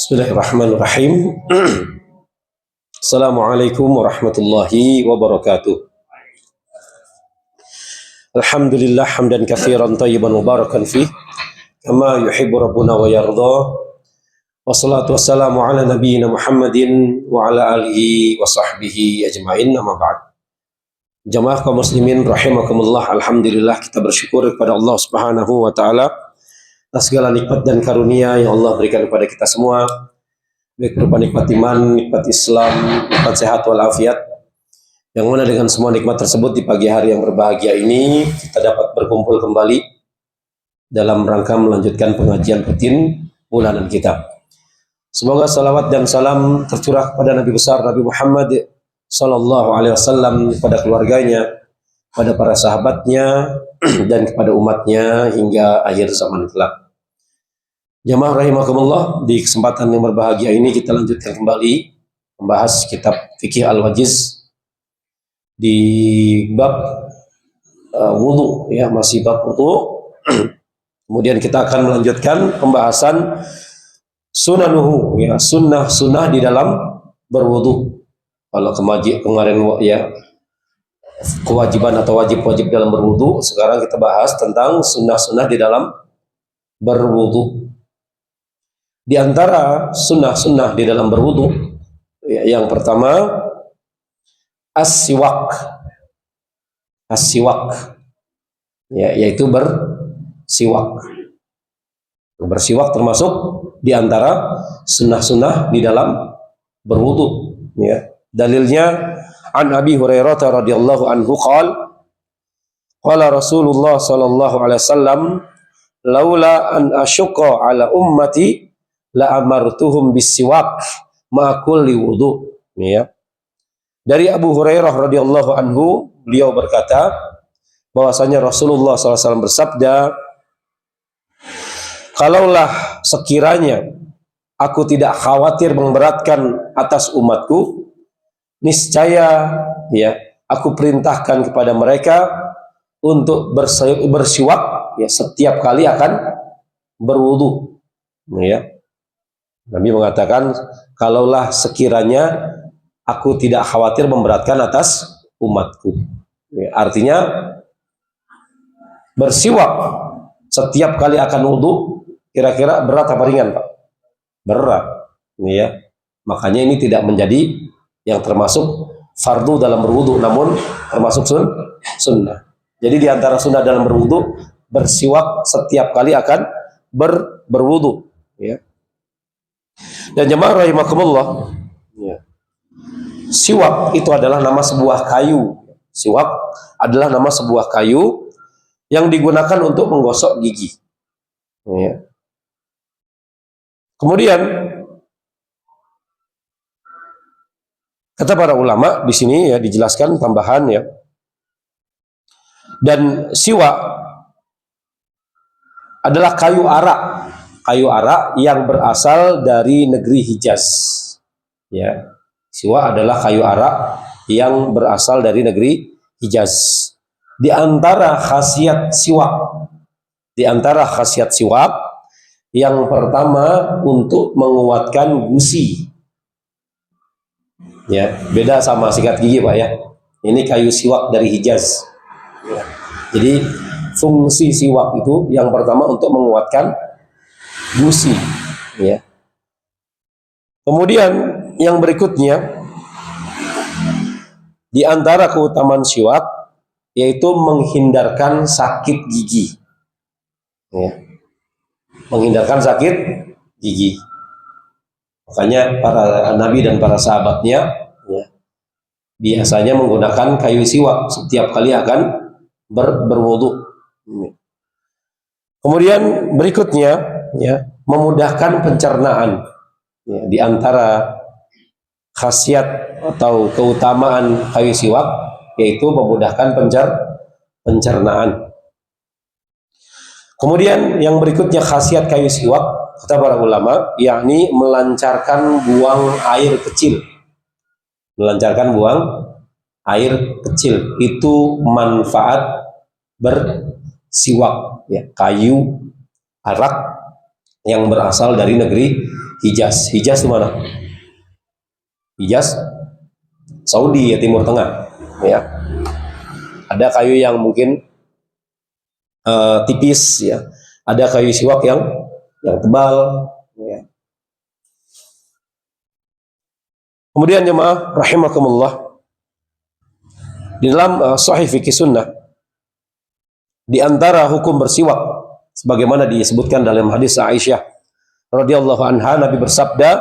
Bismillahirrahmanirrahim. Assalamualaikum warahmatullahi wabarakatuh. Alhamdulillah hamdan katsiran thayyiban mubarakan fih kama yuhibbu rabbuna wa yarda. Wassalatu wassalamu ala nabiyyina Muhammadin wa ala alihi wa sahbihi ajmain, amma ba'd. Jamaah kaum muslimin rahimakumullah, alhamdulillah kita bersyukur kepada Allah Subhanahu wa taala atas segala nikmat dan karunia yang Allah berikan kepada kita semua, baik berupa nikmat iman, nikmat Islam, nikmat sehat walafiat, yang mana dengan semua nikmat tersebut di pagi hari yang berbahagia ini kita dapat berkumpul kembali dalam rangka melanjutkan pengajian rutin bulanan kita. Semoga salawat dan salam tercurah kepada Nabi besar Nabi Muhammad sallallahu alaihi wasallam, kepada keluarganya, pada para sahabatnya, dan kepada umatnya hingga akhir zaman kelak. Jamaah rahimakumullah, di kesempatan yang berbahagia ini kita lanjutkan kembali membahas kitab Fikih Al-Wajiz di bab wudu, ya, masih bab wudu. Kemudian kita akan melanjutkan pembahasan sunanuhu, ya, sunnah di dalam berwudu. Kalau kemarin ya kewajiban atau wajib dalam berwudu, sekarang kita bahas tentang sunnah-sunnah di dalam berwudu. Di antara sunnah-sunnah di dalam berwudu, ya, yang pertama as-siwak, ya, yaitu bersiwak. Bersiwak termasuk di antara sunnah-sunnah di dalam berwudu, ya. Dalilnya an Abi Hurairah radhiyallahu anhu qala Rasulullah sallallahu alaihi wasallam laula an asyqa ala ummati la amartuhum bisiwak ma kulli wudu, ya. Dari Abu Hurairah radhiyallahu anhu, beliau berkata bahwasanya Rasulullah sallallahu alaihi wasallam bersabda, kalaulah sekiranya aku tidak khawatir memberatkan atas umatku, niscaya, ya, aku perintahkan kepada mereka untuk bersiwak, ya, setiap kali akan berwudu, ya. Nabi mengatakan, kalaulah sekiranya aku tidak khawatir memberatkan atas umatku, ya, artinya bersiwak setiap kali akan wudu kira-kira berat apa ringan, Pak? Berat, ya. Makanya ini tidak menjadi yang termasuk fardu dalam berwudu, namun termasuk sunnah. Jadi di antara sunnah dalam berwudu, bersiwak setiap kali akan berwudu, ya. Dan jemaah rahimakumullah, ya, siwak itu adalah nama sebuah kayu. Siwak adalah nama sebuah kayu yang digunakan untuk menggosok gigi, ya. Kemudian kata para ulama di sini, ya, dijelaskan tambahan, ya. Dan siwak adalah kayu arak yang berasal dari negeri Hijaz, ya. Siwak adalah kayu arak yang berasal dari negeri Hijaz. Di antara khasiat siwak yang pertama untuk menguatkan gusi. Ya, beda sama sikat gigi, Pak, ya. Ini kayu siwak dari Hijaz, ya. Jadi fungsi siwak itu yang pertama untuk menguatkan gusi, ya. Kemudian yang berikutnya di antara keutamaan siwak yaitu menghindarkan sakit gigi, ya. Menghindarkan sakit gigi. Makanya para nabi dan para sahabatnya, ya, biasanya menggunakan kayu siwak setiap kali akan berwudu. Kemudian berikutnya, ya, memudahkan pencernaan, ya. Di antara khasiat atau keutamaan kayu siwak yaitu memudahkan pencernaan. Kemudian yang berikutnya khasiat kayu siwak, kata para ulama, yakni melancarkan buang air kecil. Melancarkan buang air kecil. Itu manfaat bersiwak, ya, kayu arak yang berasal dari negeri Hijaz. Hijaz itu mana? Hijaz Saudi ya, Timur Tengah ya. Ada kayu yang mungkin tipis ya, ada kayu siwak yang tebal ya. Kemudian jemaah rahimakumullah, di dalam sahih fikih sunnah, di antara hukum bersiwak sebagaimana disebutkan dalam hadis Aisyah radhiyallahu anha, Nabi bersabda,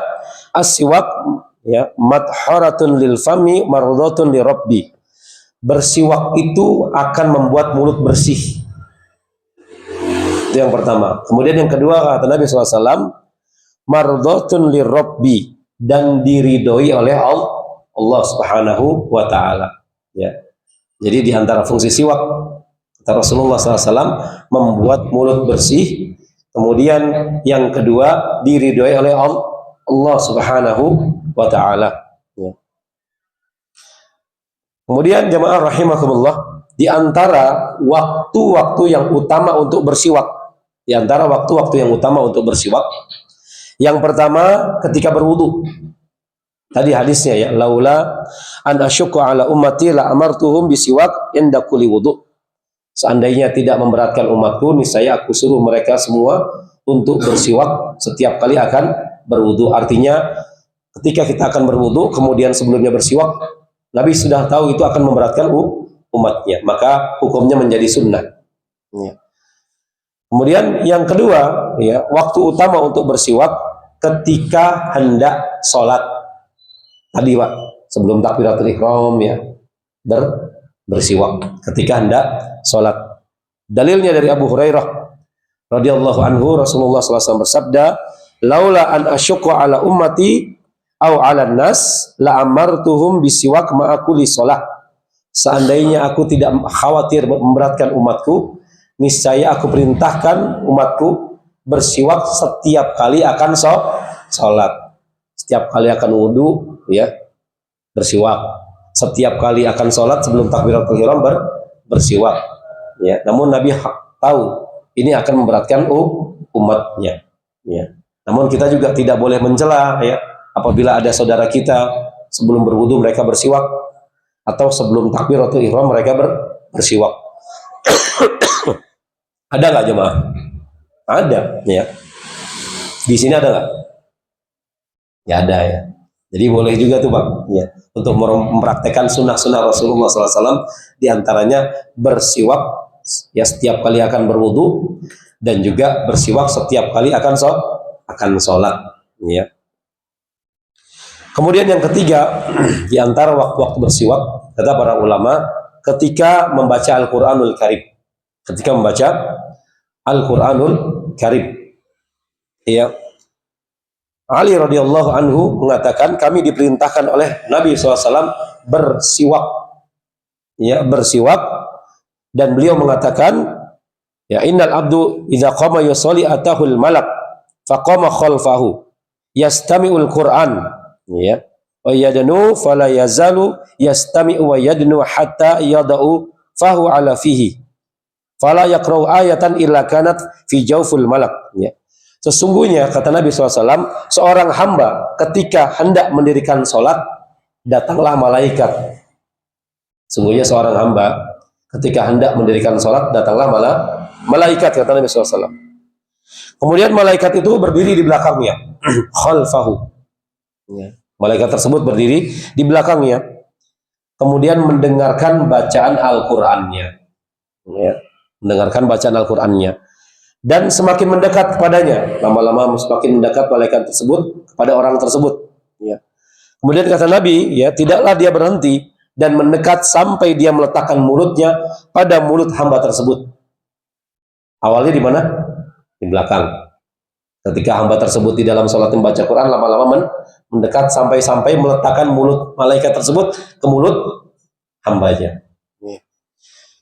as-siwak ya madharatun lil fami mardatun li rabbi. Bersiwak itu akan membuat mulut bersih. Itu yang pertama. Kemudian yang kedua kata Nabi SAW, mardatun li rabbi, dan diridhoi oleh Allah Subhanahu wa taala ya. Jadi di antara fungsi siwak kata Rasulullah SAW membuat mulut bersih. Kemudian yang kedua diridhoi oleh Allah Subhanahu wa taala ya. Kemudian jemaah rahimakumullah, di antara waktu-waktu yang utama untuk bersiwak, di antara waktu-waktu yang utama untuk bersiwak, yang pertama ketika berwudu. Tadi hadisnya ya, laula an asyqa ala ummati la amartuhum bisiwak inda kulli wudu. Seandainya tidak memberatkan umatku, niscaya aku suruh mereka semua untuk bersiwak setiap kali akan berwudu. Artinya ketika kita akan berwudu kemudian sebelumnya bersiwak, Nabi sudah tahu itu akan memberatkan umatnya, maka hukumnya menjadi sunnah ya. Kemudian yang kedua ya, waktu utama untuk bersiwak ketika hendak sholat. Tadi Pak, sebelum takbiratul ihram ya, bersiwak ketika hendak sholat. Dalilnya dari Abu Hurairah radhiyallahu anhu, Rasulullah SAW bersabda, laula an asyqa ala ummati au 'alan nas la amartuhum bisiwak ma'a kulli shalah. Seandainya aku tidak khawatir memberatkan umatku, niscaya aku perintahkan umatku bersiwak setiap kali akan sholat. Setiap kali akan wudu ya, bersiwak. Setiap kali akan sholat sebelum takbiratul ihram bersiwak ya. Namun Nabi tahu ini akan memberatkan umatnya ya. Namun kita juga tidak boleh mencela ya, apabila ada saudara kita sebelum berwudu mereka bersiwak, atau sebelum takbiratul ihram mereka bersiwak. Ada nggak jemaah? Ada ya. Di sini ada nggak? Ya ada ya. Jadi boleh juga tuh Pak ya, untuk mempraktekkan sunnah-sunnah Rasulullah SAW, diantaranya bersiwak ya setiap kali akan berwudu, dan juga bersiwak setiap kali akan sholat ya. Kemudian yang ketiga, di antara waktu-waktu bersiwak, kata para ulama, ketika membaca Al-Quranul Karim. Ketika membaca Al-Quranul Karim. Ya. Ali radhiyallahu anhu mengatakan, kami diperintahkan oleh Nabi SAW bersiwak. Ya, bersiwak. Dan beliau mengatakan, ya innal abdu idza qama yusolli atahul malak faqama khalfahu yastami'ul Qur'an ya wa yadnu fala yazalu yastami'u wa yadnu hatta yada'u fahu ala fihi fala yaqra'u ayatan illa kanat fi jawful malak ya. Sesungguhnya kata Nabi SAW, seorang hamba ketika hendak mendirikan sholat, datanglah malaikat. Sesungguhnya seorang hamba ketika hendak mendirikan sholat, datanglah malaikat, kata Nabi SAW. Kemudian malaikat itu berdiri di belakangnya, khalfahu. Ya. Malaikat tersebut berdiri di belakangnya, kemudian mendengarkan bacaan Al-Qur'annya. Ya. Mendengarkan bacaan Al-Qur'annya. Dan semakin mendekat kepadanya, lama-lama semakin mendekat malaikat tersebut kepada orang tersebut. Ya. Kemudian kata Nabi, ya tidaklah dia berhenti dan mendekat sampai dia meletakkan mulutnya pada mulut hamba tersebut. Awalnya di mana? Di belakang. Ketika hamba tersebut di dalam sholat membaca Quran, lama-lama mendekat sampai meletakkan mulut malaikat tersebut ke mulut hambanya.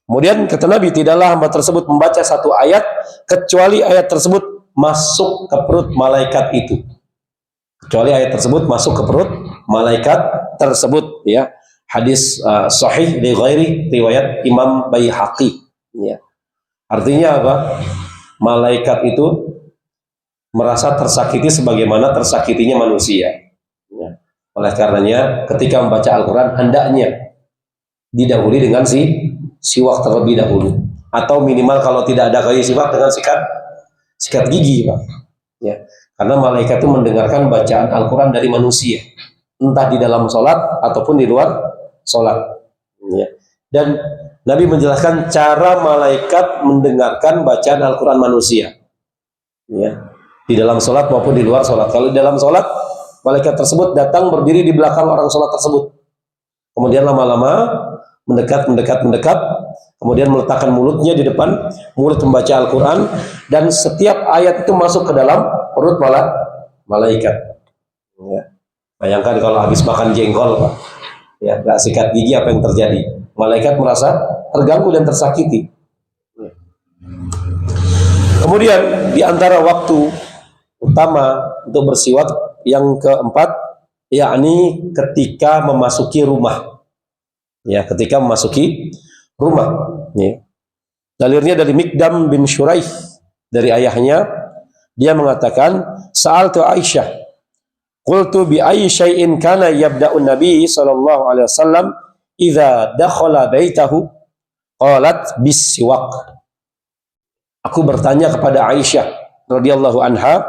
Kemudian kata Nabi, tidaklah hamba tersebut membaca satu ayat kecuali ayat tersebut masuk ke perut malaikat itu. Kecuali ayat tersebut masuk ke perut malaikat tersebut ya. Hadis sahih li ghairi riwayat Imam Baihaqi ya. Artinya apa? Malaikat itu merasa tersakiti sebagaimana tersakitinya manusia. Ya. Oleh karenanya ketika membaca Al-Quran hendaknya didahului dengan siwak terlebih dahulu, atau minimal kalau tidak ada kayu siwak dengan sikat gigi, Pak. Ya. Karena malaikat itu mendengarkan bacaan Al-Quran dari manusia, entah di dalam sholat ataupun di luar sholat. Ya. Dan Nabi menjelaskan cara malaikat mendengarkan bacaan Al-Quran manusia. Ya. Di dalam sholat maupun di luar sholat. Kalau di dalam sholat, malaikat tersebut datang berdiri di belakang orang sholat tersebut. Kemudian lama-lama mendekat, kemudian meletakkan mulutnya di depan mulut membaca Al-Quran, dan setiap ayat itu masuk ke dalam perut malaikat. Ya. Bayangkan kalau habis makan jengkol, Pak, ya, gak sikat gigi, apa yang terjadi? Malaikat merasa terganggu dan tersakiti. Ya. Kemudian di antara waktu utama untuk bersiwak yang keempat, yakni ketika memasuki rumah. Ya, ketika memasuki rumah. Ya. Dalilnya dari Mikdam bin Syuraih, dari ayahnya, dia mengatakan, Sa'altu Aisyah, qultu bi ayyi syai'in kana yabda'un Nabi sallallahu alaihi wasallam idza dakhala baitahu? Qalat bis siwak. Aku bertanya kepada Aisyah radhiyallahu anha,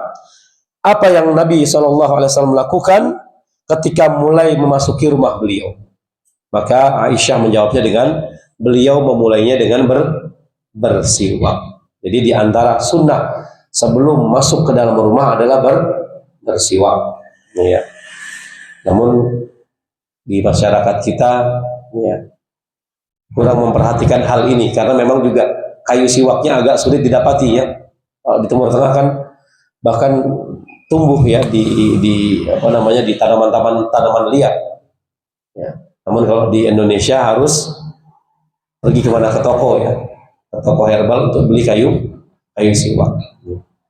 apa yang Nabi sallallahu alaihi wasallam lakukan ketika mulai memasuki rumah beliau? Maka Aisyah menjawabnya dengan, beliau memulainya dengan bersiwak. Jadi di antara sunnah sebelum masuk ke dalam rumah adalah bersiwak. Ya. Namun di masyarakat kita, ya, kurang memperhatikan hal ini, karena memang juga kayu siwaknya agak sulit didapati, ya. Kalau di Timur Tengah kan bahkan tumbuh, ya, di apa namanya, di tanaman liar. Ya. Namun kalau di Indonesia harus pergi kemana, ke toko, ya, ke toko herbal untuk beli kayu siwak.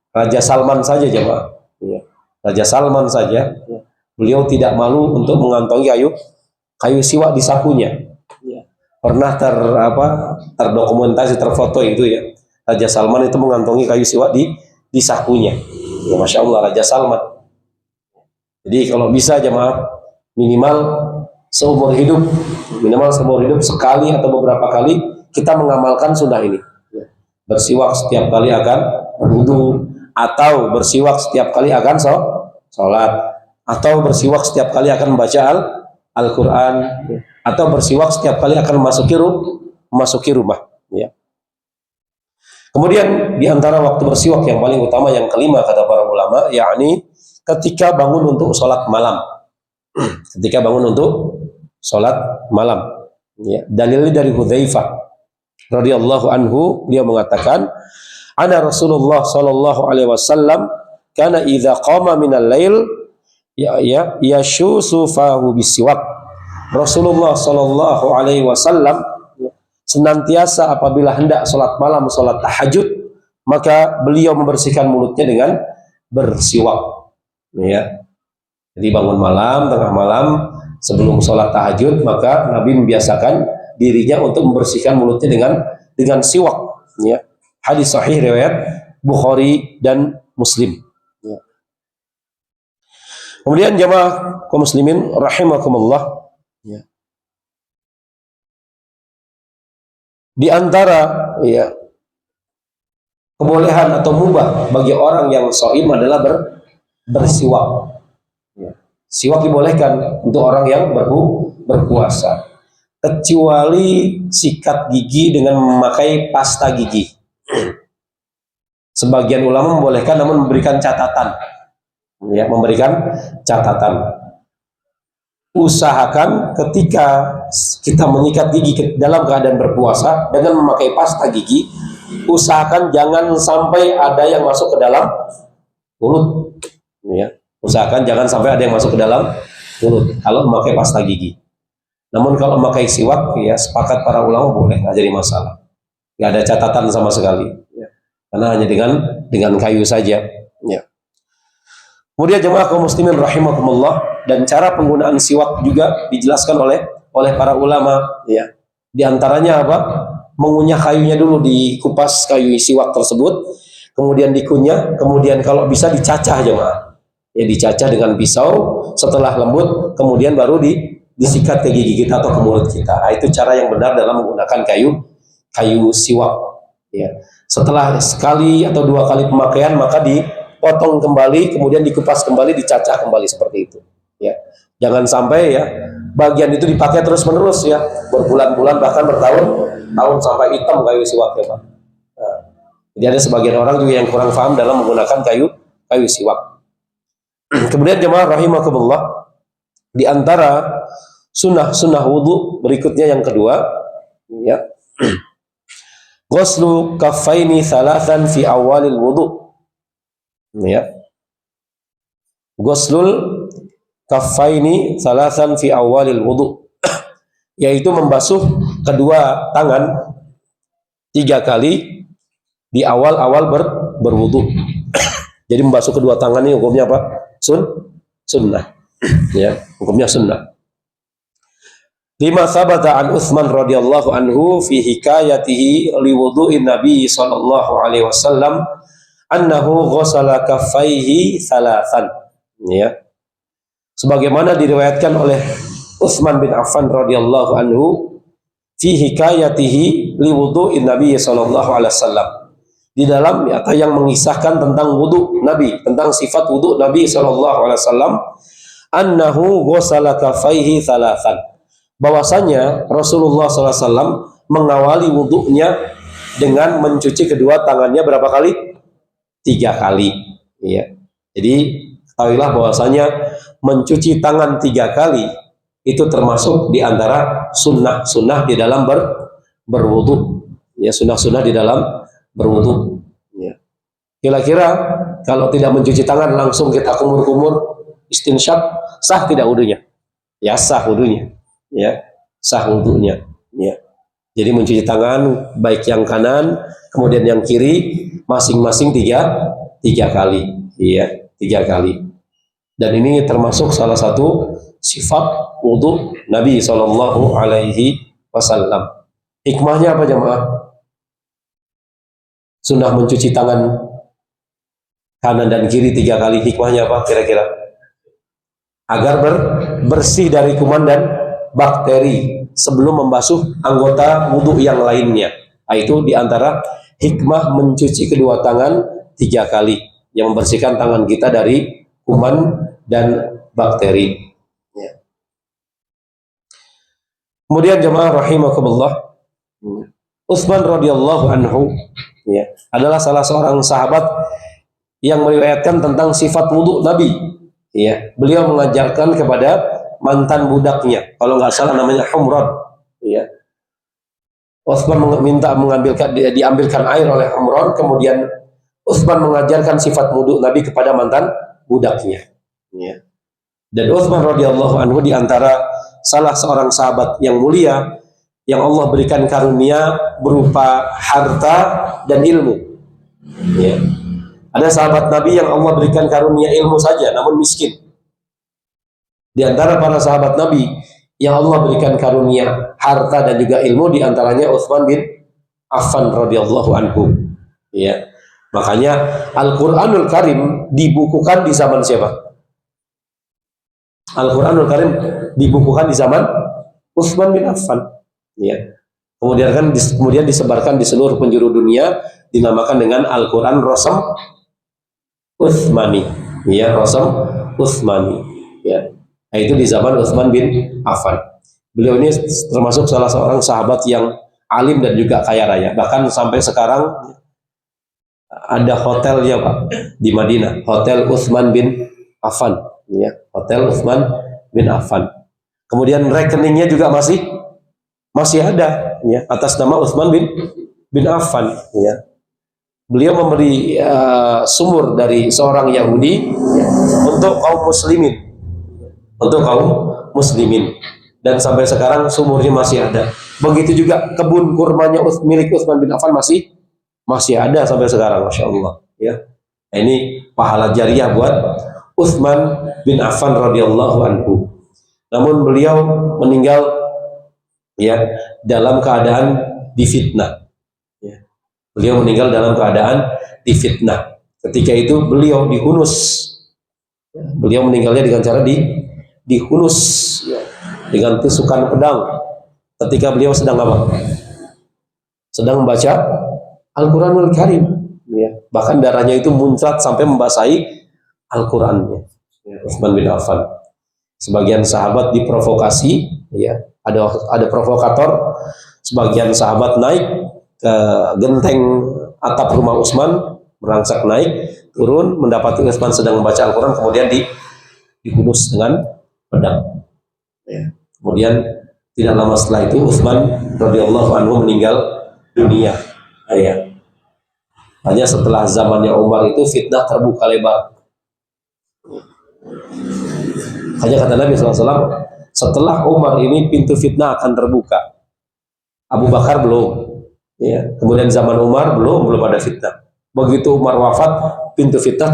Raja Salman saja, jemaah, ya. Raja Salman saja, ya, beliau tidak malu untuk mengantongi kayu siwak di sakunya. Ya. Pernah terdokumentasi, terfoto itu, ya, Raja Salman itu mengantongi kayu siwak di sakunya. Ya, Masya Allah, Raja Salman. Jadi kalau bisa, jemaah, minimal seumur hidup sekali atau beberapa kali kita mengamalkan sunnah ini. Bersiwak setiap kali akan berwudu, atau bersiwak setiap kali akan sholat, atau bersiwak setiap kali akan membaca Al-Quran, atau bersiwak setiap kali akan memasuki rumah. Ya. Kemudian di antara waktu bersiwak yang paling utama, yang kelima kata para ulama, yakni ketika bangun untuk sholat malam. Ketika bangun untuk sholat malam. Ya. Dalilnya dari Hudzaifah radhiyallahu anhu, dia mengatakan, ana Rasulullah sallallahu alaihi wasallam kana idza qama minal lail yashusu fahu bisiwak. Rasulullah sallallahu alaihi wasallam senantiasa apabila hendak sholat malam, sholat tahajud, maka beliau membersihkan mulutnya dengan bersiwak. Ya. Jadi bangun malam, tengah malam, sebelum sholat tahajud, maka Nabi membiasakan dirinya untuk membersihkan mulutnya dengan siwak. Ya. Hadis sahih riwayat Bukhari dan Muslim. Ya. Kemudian jamaah kaum muslimin rahimakumullah, ya, di antara, ya, kebolehan atau mubah bagi orang yang shaim adalah bersiwak. Ya. Siwak dibolehkan untuk orang yang berpuasa, kecuali sikat gigi dengan memakai pasta gigi. Sebagian ulama membolehkan, namun memberikan catatan. Ya, memberikan catatan. Usahakan ketika kita menyikat gigi dalam keadaan berpuasa dengan memakai pasta gigi, usahakan jangan sampai ada yang masuk ke dalam mulut. Ya. Usahakan jangan sampai ada yang masuk ke dalam mulut kalau memakai pasta gigi. Namun kalau memakai siwak, ya, sepakat para ulama boleh, nggak jadi masalah. Nggak ada catatan sama sekali. Ya. Karena hanya dengan kayu saja. Ya. Kemudian jemaah kaum muslimin rahimakumullah, dan cara penggunaan siwak juga dijelaskan oleh para ulama. Ya. Di antaranya apa? Mengunyah kayunya dulu, dikupas kayu siwak tersebut. kemudian dikunyah, kemudian kalau bisa dicacah jemaah. Ya, dicacah dengan pisau, setelah lembut kemudian baru disikat ke gigi kita atau ke mulut kita. Nah, itu cara yang benar dalam menggunakan kayu siwak. Ya. Setelah sekali atau dua kali pemakaian maka dipotong kembali, kemudian dikupas kembali, dicacah kembali seperti itu. Ya. Jangan sampai ya bagian itu dipakai terus-menerus ya, berbulan-bulan bahkan bertahun-tahun sampai hitam kayu siwak ya Pak. Nah, jadi ada sebagian orang juga yang kurang paham dalam menggunakan kayu siwak. Kemudian jemaah rahimakumullah, di antara sunnah wudu berikutnya yang kedua, ya, ghuslu kaffaini thalathan fi awalil wudu. Ya. Ghuslul kaffaini thalathan fi awalil wudu, yaitu membasuh kedua tangan 3 kali di awal-awal berwudu. Jadi membasuh kedua tangan ini hukumnya apa? Sunnah. Ya, hukumnya sunnah. Lima sabata an Utsman radhiyallahu anhu fi hikayatihi li wudu'in Nabi sallallahu alaihi wasallam annahu ghassala kaffaihi thalathan. Ya. Sebagaimana diriwayatkan oleh Utsman bin Affan radhiyallahu anhu fi hikayatihi li wudu'in Nabi sallallahu alaihi wasallam, di dalam atau yang mengisahkan tentang wudu Nabi, tentang sifat wudu Nabi sallallahu alaihi wasallam, annahu ghassala kaffaihi thalathan, bahwasanya Rasulullah sallallahu alaihi wasallam mengawali wudunya dengan mencuci kedua tangannya berapa kali? 3 kali. Ya. Jadi ketahuilah bahwasanya mencuci tangan 3 kali itu termasuk di antara sunnah di dalam berwudu. Ya, sunnah di dalam berwudu. Ya. Kira-kira kalau tidak mencuci tangan langsung kita kumur-kumur istinsyaq, sah tidak wudunya? Ya sah wudunya. Ya, sah wudunya. Ya. Jadi mencuci tangan baik yang kanan kemudian yang kiri masing-masing 3 kali. Iya, 3 kali. Dan ini termasuk salah satu sifat wudu Nabi Shallallahu Alaihi Wasallam. Hikmahnya apa jemaah? Sunnah mencuci tangan kanan dan kiri 3 kali, hikmahnya apa kira-kira? Agar bersih dari kuman dan bakteri sebelum membasuh anggota wudu yang lainnya. Nah, itu diantara hikmah mencuci kedua tangan 3 kali yang membersihkan tangan kita dari kuman dan bakteri. Ya. Kemudian jemaah rahimakumullah, Utsman radhiyallahu anhu ya, adalah salah seorang sahabat yang meriwayatkan tentang sifat wudu Nabi. Ya, beliau mengajarkan kepada mantan budaknya, kalau nggak salah namanya Humran. Ya. Utsman diambilkan air oleh Humran, kemudian Utsman mengajarkan sifat wudu Nabi kepada mantan budaknya. Ya. Dan Utsman radhiyallahu anhu di antara salah seorang sahabat yang mulia yang Allah berikan karunia berupa harta dan ilmu. Ya. Ada sahabat Nabi yang Allah berikan karunia ilmu saja namun miskin. Di antara para sahabat Nabi yang Allah berikan karunia harta dan juga ilmu, di antaranya Utsman bin Affan radhiyallahu anhu. Ya. Makanya Al-Qur'anul Karim dibukukan di zaman siapa? Al-Qur'anul Karim dibukukan di zaman Utsman bin Affan. Ya. Kemudian disebarkan di seluruh penjuru dunia, dinamakan dengan Al-Qur'an Rasam Utsmani. Ya, Rasam Utsmani. Ya. Nah, itu di zaman Utsman bin Affan. Beliau ini termasuk salah seorang sahabat yang alim dan juga kaya raya. Bahkan sampai sekarang ada hotelnya Pak di Madinah, Hotel Utsman bin Affan. Ya, Hotel Utsman bin Affan. Kemudian rekeningnya juga masih ada, ya, atas nama Utsman bin Affan. Ya. Beliau memberi sumur dari seorang Yahudi, ya, untuk kaum muslimin, dan sampai sekarang sumurnya masih ada. Begitu juga kebun kurmanya milik Utsman bin Affan masih ada sampai sekarang, masya Allah. Ya, nah, ini pahala jariah buat Utsman bin Affan radhiyallahu anhu. Namun beliau meninggal ya dalam keadaan difitnah. Ya. Beliau meninggal dalam keadaan difitnah. Ketika itu beliau dihunus. Beliau meninggalnya dengan cara dihunus dengan tusukan pedang. Ketika beliau sedang apa? Sedang membaca Al-Quranul Karim. Ya. Bahkan darahnya itu muncrat sampai membasahi Al-Qurannya. Ya, Utsman bin Affan. Sebagian sahabat diprovokasi, ya, ada provokator. Sebagian sahabat naik ke genteng atap rumah Utsman, merangsak naik, turun, mendapati Utsman sedang membaca Al-Quran, kemudian dihunus dengan pedang. Ya. Kemudian tidak lama setelah itu Utsman radhiyallahu anhu meninggal dunia. Ya. Hanya setelah zamannya Umar itu fitnah terbuka lebar. Hanya kata Nabi SAW, setelah Umar ini pintu fitnah akan terbuka. Abu Bakar belum. Ya. Kemudian zaman Umar belum ada fitnah. Begitu Umar wafat, pintu fitnah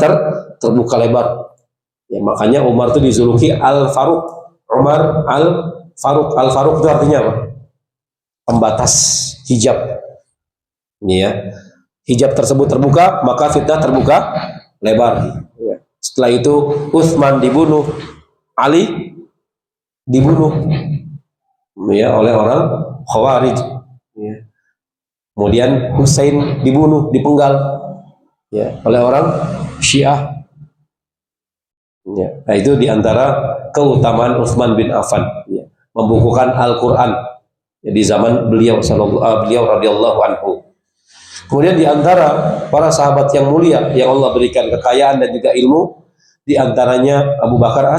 terbuka lebar. Ya, makanya Umar itu dijuluki Al-Faruq. Umar Al-Faruq. Al-Faruq itu artinya apa? Pembatas hijab. Ya. Hijab tersebut terbuka, maka fitnah terbuka lebar. Ya. Setelah itu Utsman dibunuh, Ali dibunuh, ya, oleh orang Khawarij. Ya. Kemudian Husain dibunuh, dipenggal, ya, oleh orang Syiah. Ya. Nah, itu diantara keutamaan Utsman bin Affan, ya, membukukan Al-Quran, ya, di zaman beliau radhiyallahu anhu. Kemudian diantara para sahabat yang mulia yang Allah berikan kekayaan dan juga ilmu, diantaranya Abu Bakar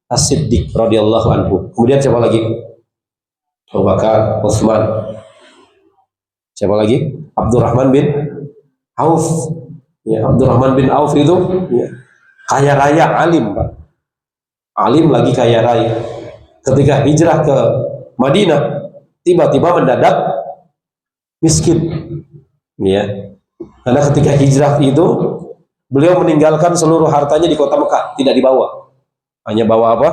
As-Siddiq radhiyallahu anhu. Kemudian siapa lagi? Abu Bakar, Utsman. Siapa lagi? Abdurrahman bin Auf. Ya, Abdurrahman bin Auf itu, ya, kaya raya, alim, Pak. Alim lagi kaya raya. Ketika hijrah ke Madinah, tiba-tiba mendadak miskin. Ya. Karena ketika hijrah itu beliau meninggalkan seluruh hartanya di kota Mekah, tidak dibawa. Hanya bawa apa?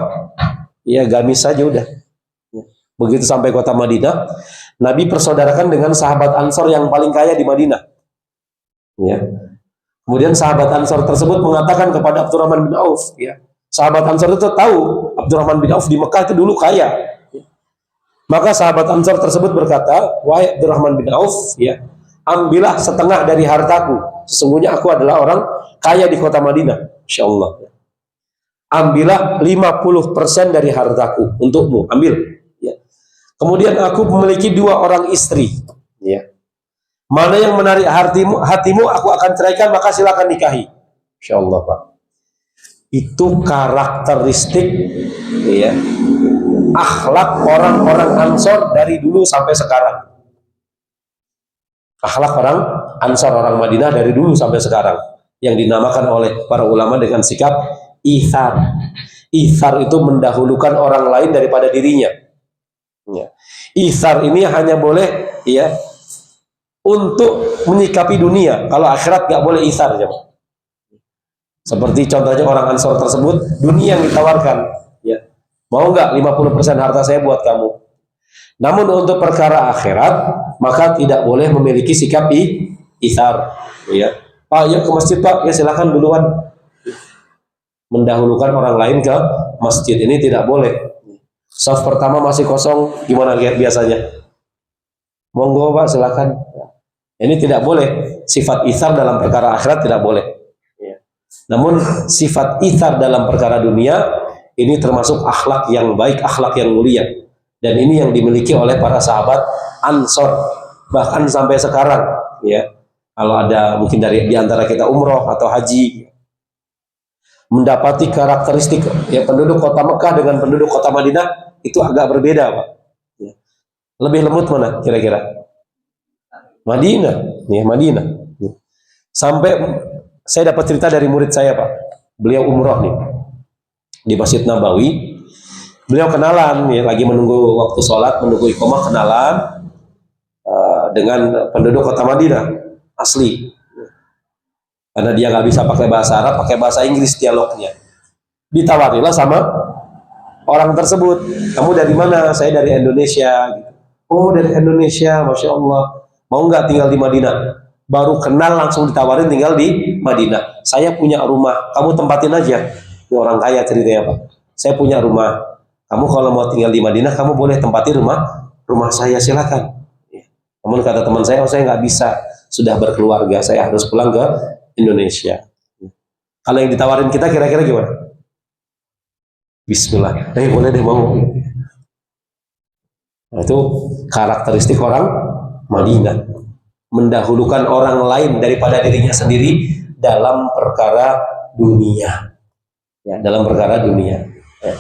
Ya, gamis saja udah. Ya. Begitu sampai kota Madinah, Nabi persaudarakan dengan sahabat Ansor yang paling kaya di Madinah. Ya. Kemudian sahabat Ansor tersebut mengatakan kepada Abdurrahman bin Auf, ya. Sahabat Ansor itu tahu Abdurrahman bin Auf di Mekah itu dulu kaya. Ya. Maka sahabat Ansor tersebut berkata, "Wahai Abdurrahman bin Auf, ya, ambillah setengah dari hartaku. Sesungguhnya aku adalah orang kaya di kota Madinah. Insyaallah. Ambillah 50% dari hartaku untukmu. Ambil. Ya. Kemudian aku memiliki 2 orang istri. Ya. Mana yang menarik hatimu, aku akan ceraikan, maka silakan nikahi. Insyaallah, Pak. Itu karakteristik, ya, akhlak orang-orang Ansor dari dulu sampai sekarang. Akhlak orang Ansar, orang Madinah dari dulu sampai sekarang, yang dinamakan oleh para ulama dengan sikap ithar. Ithar itu mendahulukan orang lain daripada dirinya. Ya. Ithar ini hanya boleh, ya, untuk menyikapi dunia. Kalau akhirat nggak boleh ithar, ya. Seperti contohnya orang Ansor tersebut, dunia yang ditawarkan, ya. Mau nggak 50% harta saya buat kamu? Namun untuk perkara akhirat, maka tidak boleh memiliki sikap ithar. Ya. Pak, ya ke masjid, Pak. Ya silakan duluan. Mendahulukan orang lain ke masjid ini tidak boleh. Saf pertama masih kosong, gimana biasanya? Monggo, Pak, silakan. Ini tidak boleh. Sifat ithar dalam perkara akhirat tidak boleh. Ya. Namun sifat ithar dalam perkara dunia ini termasuk akhlak yang baik, akhlak yang mulia. Dan ini yang dimiliki oleh para sahabat Ansor, bahkan sampai sekarang, ya. Kalau ada mungkin dari diantara kita umroh atau haji, mendapati karakteristik, ya, penduduk kota Mekah dengan penduduk kota Madinah itu agak berbeda, Pak. Ya. Lebih lembut mana kira-kira? Madinah, ya, Madinah. Ya. Sampai saya dapat cerita dari murid saya, Pak. Beliau umroh nih di Masjid Nabawi. Beliau kenalan, ya, lagi menunggu waktu sholat, menunggu iqomah, kenalan dengan penduduk kota Madinah asli. Karena dia nggak bisa pakai bahasa Arab, pakai bahasa Inggris dialognya. Ditawarilah sama orang tersebut. Kamu dari mana? Saya dari Indonesia. Oh, dari Indonesia, Masya Allah. Mau nggak tinggal di Madinah? baru kenal langsung ditawarin tinggal di Madinah. Saya punya rumah, kamu tempatin aja. Ini orang kaya ceritanya Pak. Saya punya rumah, kamu kalau mau tinggal di Madinah, kamu boleh tempati rumah saya, silakan. Namun kata teman saya, oh saya nggak bisa, sudah berkeluarga, saya harus pulang ke Indonesia. Kalau yang ditawarin kita kira-kira gimana? Bismillah, boleh deh mau. Nah, itu karakteristik orang Madinah, mendahulukan orang lain daripada dirinya sendiri dalam perkara dunia. Ya, dalam perkara dunia. Ya.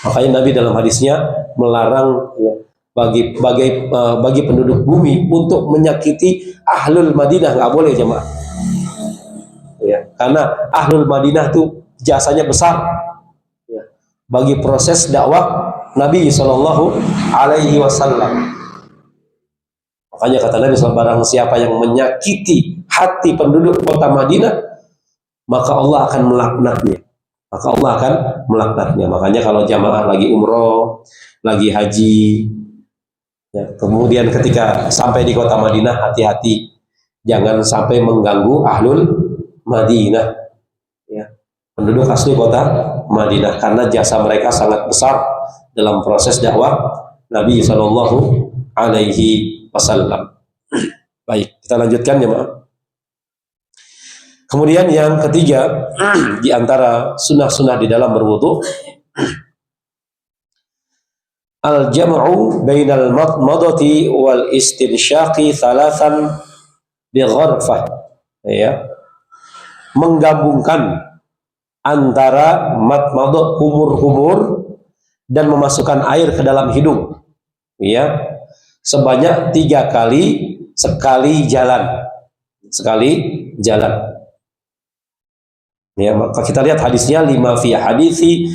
Makanya Nabi dalam hadisnya melarang ya, bagi penduduk bumi untuk menyakiti ahlul Madinah, nggak boleh jemaah. Ya, karena ahlul Madinah itu jasanya besar ya, bagi proses dakwah Nabi Shallallahu Alaihi Wasallam. Makanya kata Nabi SAW, barang siapa yang menyakiti hati penduduk kota Madinah, maka Allah akan melaknatnya. Makanya kalau jamaah lagi umroh, lagi haji, ya, kemudian ketika sampai di kota Madinah, hati-hati, jangan sampai mengganggu ahlul Madinah, ya, penduduk asli kota Madinah, karena jasa mereka sangat besar dalam proses dakwah Nabi Shallallahu Alaihi Wasallam. Baik, kita lanjutkan ya, Maaf. Kemudian yang ketiga, di antara sunnah-sunnah di dalam berwudu, al-jam'u bainal madmadati wal istinsyaqi thalathan bi gharfah, ya, menggabungkan antara madmadah, kumur-kumur, dan memasukkan air ke dalam hidung, ya, sebanyak 3 kali sekali jalan. Ya, maka kita lihat hadisnya, lima fi hadisi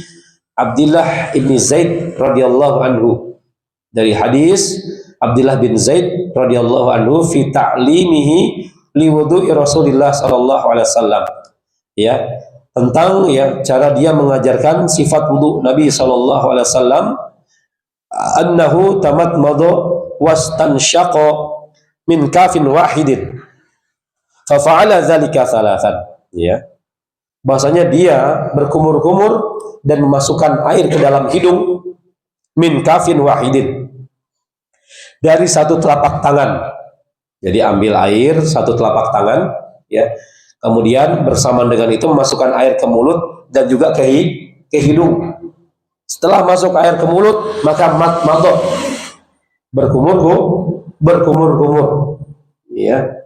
Abdullah bin Zaid radhiyallahu anhu. Dari hadis Abdullah bin Zaid radhiyallahu anhu fi ta'limihi li wudu'i Rasulillah sallallahu alaihi wasallam. Ya, tentang ya cara dia mengajarkan sifat wudu Nabi sallallahu alaihi wasallam, annahu tamatmadu wastansyaqa min kafin wahidin fa fa'ala dzalika thalathan. Ya, bahasanya dia berkumur-kumur dan memasukkan air ke dalam hidung min kafin wahidin, dari satu telapak tangan. Jadi ambil air satu telapak tangan, ya, kemudian bersamaan dengan itu memasukkan air ke mulut dan juga ke hidung. Setelah masuk air ke mulut, maka madmadah, berkumur-kumur, ya.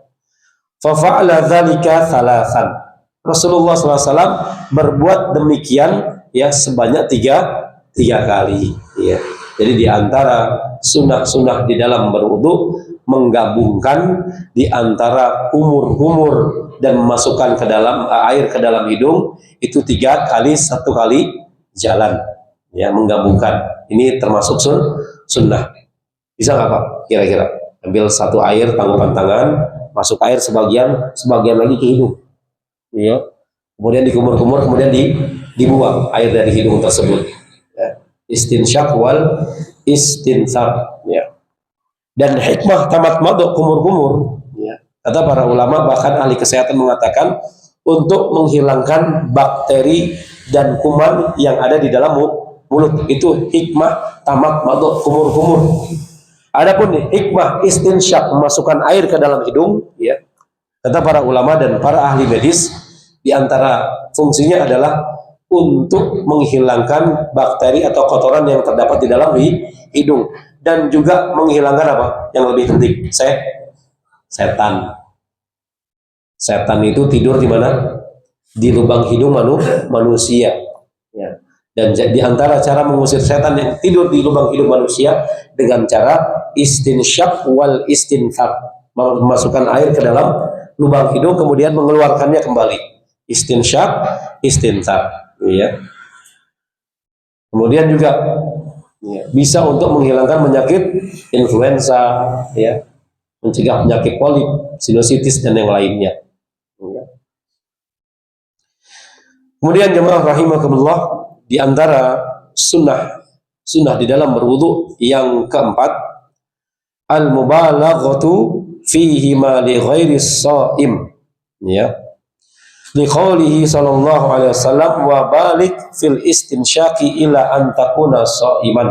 Fa fa'ala dzalika thalathan. Rasulullah SAW berbuat demikian ya sebanyak tiga kali. Ya. Jadi di antara sunnah-sunnah di dalam berwudu, menggabungkan di antara kumur-kumur dan memasukkan ke dalam air ke dalam hidung itu 3 kali, 1 kali jalan. Ya, menggabungkan. Ini termasuk sunnah. Bisa nggak Pak? Kira-kira ambil satu air, tangkupan tangan, masuk air sebagian lagi ke hidung. Ya, kemudian dikumur-kumur, kemudian dibuang air dari hidung tersebut. Ya. Istinsyak wal istinsar. Ya. Dan hikmah tamatmadu, kumur-kumur, ya, kata para ulama, bahkan ahli kesehatan mengatakan untuk menghilangkan bakteri dan kuman yang ada di dalam mulut. Itu hikmah tamatmadu, kumur-kumur. Adapun hikmah istinsyak, memasukkan air ke dalam hidung, ya, kata para ulama dan para ahli medis, di antara fungsinya adalah untuk menghilangkan bakteri atau kotoran yang terdapat di dalam hidung, dan juga menghilangkan apa? Yang lebih penting, setan. Setan itu tidur di mana? Di lubang hidung manusia. Ya. Dan di antara cara mengusir setan yang tidur di lubang hidung manusia dengan cara istinsyak wal istinthar, memasukkan air ke dalam lubang hidung kemudian mengeluarkannya kembali. Istinsyak, istinthar, ya. Kemudian juga ya, bisa untuk menghilangkan penyakit influenza, ya, mencegah penyakit polip, sinusitis dan yang lainnya. Ya. Kemudian jemaah rahimakumullah, di antara sunnah di dalam berwudu yang keempat, al-mubalaghatu fihima li ghairi shaim, ya. Liqaulihi sallallahu alaihi wasallam wa balik fil istinsyaqi ila an takuna shaiman.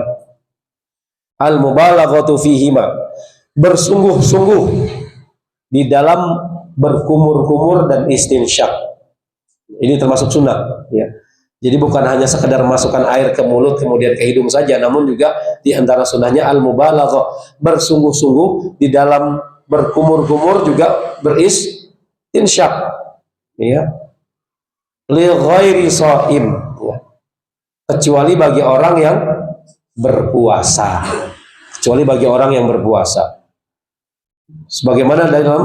Al mubalaghatu fihima, bersungguh-sungguh di dalam berkumur-kumur dan istinsyak. Ini termasuk sunnah, ya. Jadi bukan hanya sekedar masukkan air ke mulut kemudian ke hidung saja, namun juga di antara sunnahnya al mubalaghah, bersungguh-sungguh di dalam berkumur-kumur juga beristinsyak, ya. Li ghairi shaim, ya. Kecuali bagi orang yang berpuasa. Kecuali bagi orang yang berpuasa. Sebagaimana dalam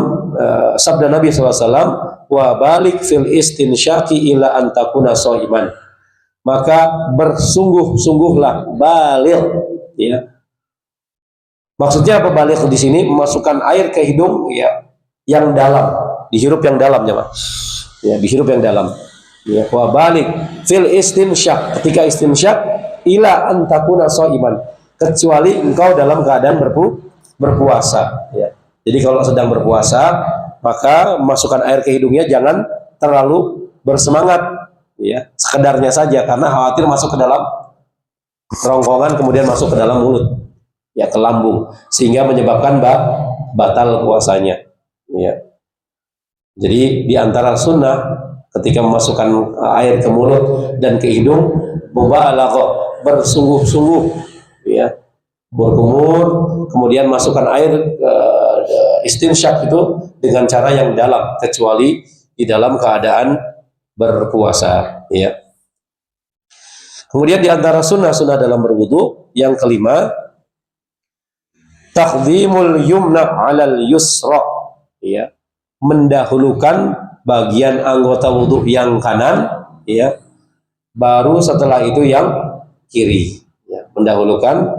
sabda Nabi SAW, wa balik fil istinsyaqi ila an takuna shaiman. Maka bersungguh-sungguhlah, baligh, ya. Maksudnya apa baligh di sini? Memasukkan air ke hidung, ya, yang dalam, dihirup yang dalam, ya, ya, dihirup yang dalam. Ya, wa balik fil istinsyaq, ketika istinsyak ila an takuna shaiman, kecuali engkau dalam keadaan berpuasa, ya. Jadi kalau sedang berpuasa, maka masukkan air ke hidungnya jangan terlalu bersemangat, ya, sekedarnya saja, karena khawatir masuk ke dalam kerongkongan kemudian masuk ke dalam mulut, ya, ke lambung, sehingga menyebabkan batal puasanya, ya. Jadi di antara sunnah ketika memasukkan air ke mulut dan ke hidung, mubalaghah, bersungguh-sungguh, ya, berkumur kemudian masukkan air istinsyak itu dengan cara yang dalam, kecuali di dalam keadaan berpuasa, ya. Kemudian di antara sunnah-sunnah dalam berwudu yang kelima, taqdimul yumna 'alal yusra, ya, mendahulukan bagian anggota wudu yang kanan, ya, baru setelah itu yang kiri, ya. Mendahulukan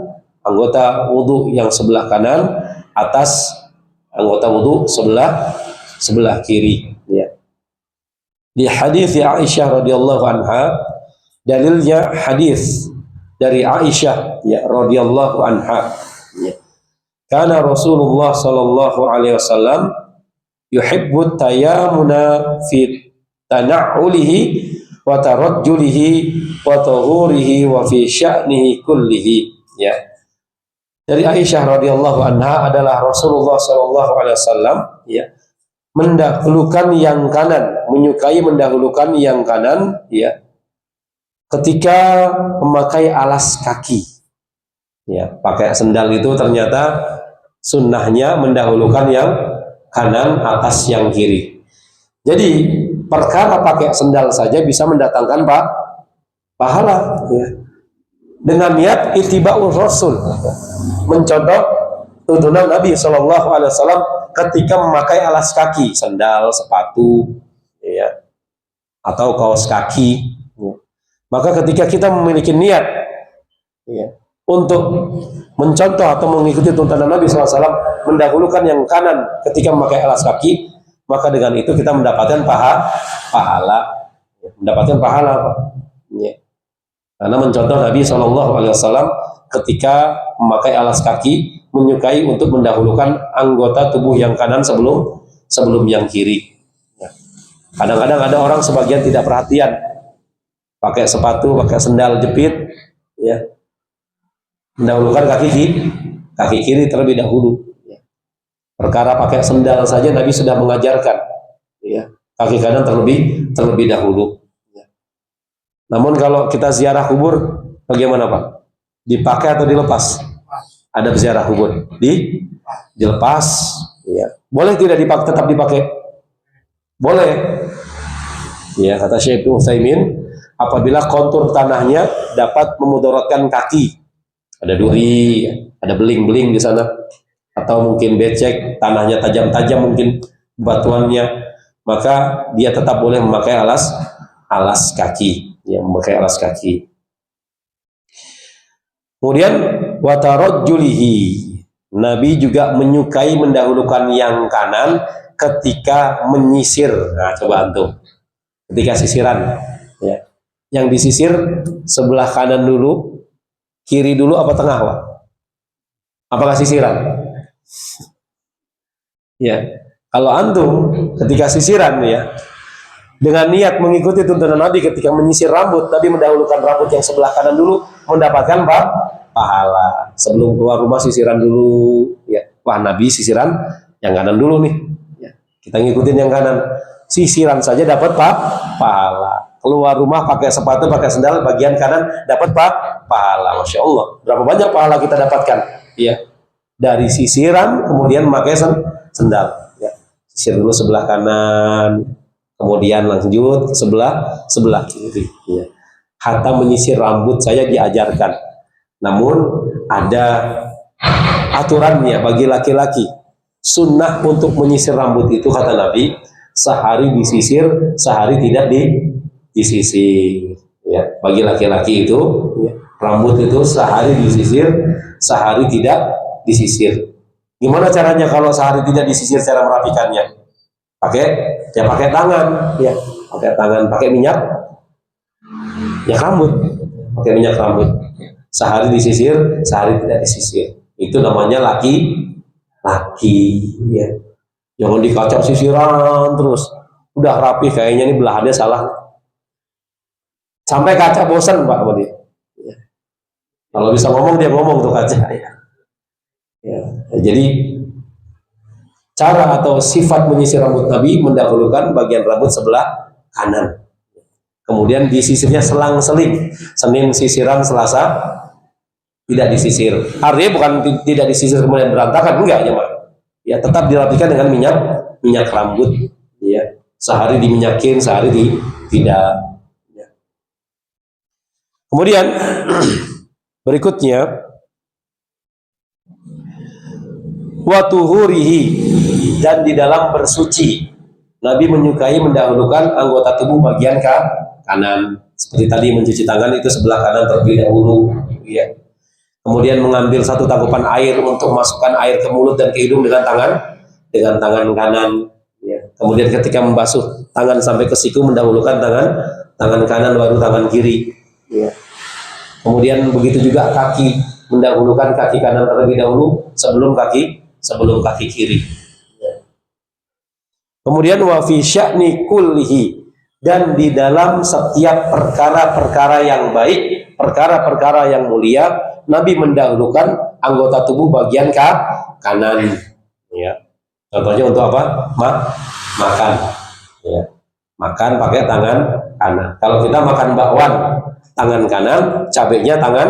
anggota wudu yang sebelah kanan atas anggota wudu sebelah kiri, ya. Di hadis Aisyah radhiyallahu anha, dalilnya hadis dari Aisyah, ya, radhiyallahu anha, ya. Karena Rasulullah sallallahu alaihi wasallam yuhibbu tayammuna fi tana'ulihi wa tarajjulihi wa tahurihi wa fi sya'nihi kullihi, ya. Dari Aisyah radhiyallahu anha adalah Rasulullah sallallahu alaihi wasallam, ya, mendahulukan yang kanan, menyukai mendahulukan yang kanan, ya, ketika memakai alas kaki, ya. Pakai sendal itu ternyata sunnahnya mendahulukan yang kanan atas yang kiri. Jadi perkara pakai sendal saja bisa mendatangkan pahala, ya, dengan niat ittiba'ur rasul, mencontoh tuntunan Nabi Shallallahu Alaihi Wasallam ketika memakai alas kaki, sendal, sepatu, ya, atau kaos kaki, ya. Maka ketika kita memiliki niat, ya, untuk mencontoh atau mengikuti tuntunan Nabi SAW, mendahulukan yang kanan ketika memakai alas kaki, maka dengan itu kita mendapatkan pahala, ya, mendapatkan pahala, ya. Karena mencontoh Nabi SAW ketika memakai alas kaki, menyukai untuk mendahulukan anggota tubuh yang kanan sebelum yang kiri. Kadang-kadang ada orang sebagian tidak perhatian, pakai sepatu, pakai sendal jepit, ya, mendahulukan kaki kiri terlebih dahulu. Perkara pakai sendal saja Nabi sudah mengajarkan, ya, kaki kanan terlebih dahulu. Namun kalau kita ziarah kubur, bagaimana Pak? Dipakai atau dilepas? Ada ziarah kubur, dilepas, ya. Boleh tidak dipakai? Tetap dipakai? Boleh. Ya, kata Syekh Utsaimin, apabila kontur tanahnya dapat memudaratkan kaki, ada duri, ada beling-beling di sana, atau mungkin becek, tanahnya tajam-tajam mungkin batuannya, maka dia tetap boleh memakai alas kaki, ya, memakai alas kaki. Kemudian watarajjulihi, Nabi juga menyukai mendahulukan yang kanan ketika menyisir. Nah, coba antum, ketika sisiran, ya, yang disisir sebelah kanan dulu, kiri dulu apa tengah, Pak? Apakah sisiran? Ya. Kalau antum ketika sisiran ya, dengan niat mengikuti tuntunan Nabi ketika menyisir rambut, Nabi mendahulukan rambut yang sebelah kanan dulu, mendapatkan pahala. Sebelum keluar rumah sisiran dulu, ya. Wah, Nabi sisiran yang kanan dulu nih. Ya. Kita ngikutin yang kanan. Sisiran saja dapat pahala. Keluar rumah pakai sepatu, pakai sendal, bagian kanan dapat pahala. Masya Allah. Berapa banyak pahala kita dapatkan? Ya. Dari sisiran, kemudian memakai sendal. Ya. Sisir dulu sebelah kanan, kemudian lanjut ke sebelah kiri. Ya. Hatta menyisir rambut saya diajarkan. Namun ada aturannya bagi laki-laki. Sunnah untuk menyisir rambut itu kata Nabi, sehari disisir, sehari tidak disisir. Ya. Bagi laki-laki itu, ya, rambut itu sehari disisir, sehari tidak disisir. Gimana caranya kalau sehari tidak disisir cara merapikannya? Pakai tangan, ya, pakai tangan, pakai minyak rambut, pakai minyak rambut. Sehari disisir, sehari tidak disisir. Itu namanya laki, ya. Jangan dikacau sisiran terus. Udah rapi kayaknya ini belahannya salah. Sampai kaca bosan Pak sama dia. Ya. Kalau bisa ngomong dia ngomong tuh kaca. Ya. Ya. Jadi cara atau sifat menyisir rambut Nabi mendahulukan bagian rambut sebelah kanan. Kemudian disisirnya selang-seling. Senin sisiran, Selasa tidak disisir. Artinya bukan tidak disisir kemudian berantakan, enggak ya Pak. Ya tetap dirapikan dengan minyak rambut. Ya. Sehari diminyakin, sehari tidak. Ya. Kemudian berikutnya watuhurihi, dan di dalam bersuci Nabi menyukai mendahulukan anggota tubuh bagian kanan, seperti tadi mencuci tangan itu sebelah kanan terlebih dahulu, ya. Kemudian mengambil satu tangkupan air untuk masukkan air ke mulut dan ke hidung dengan tangan kanan, ya. Kemudian ketika membasuh tangan sampai ke siku mendahulukan tangan kanan baru tangan kiri, ya. Kemudian begitu juga kaki, mendahulukan kaki kanan terlebih dahulu sebelum kaki kiri. Kemudian wa fi sya'ni kullihi, dan di dalam setiap perkara-perkara yang baik, perkara-perkara yang mulia, Nabi mendahulukan anggota tubuh bagian kanan. Ya. Contohnya untuk apa? Makan. Ya. Makan pakai tangan kanan. Kalau kita makan bakwan, tangan kanan, cabenya tangan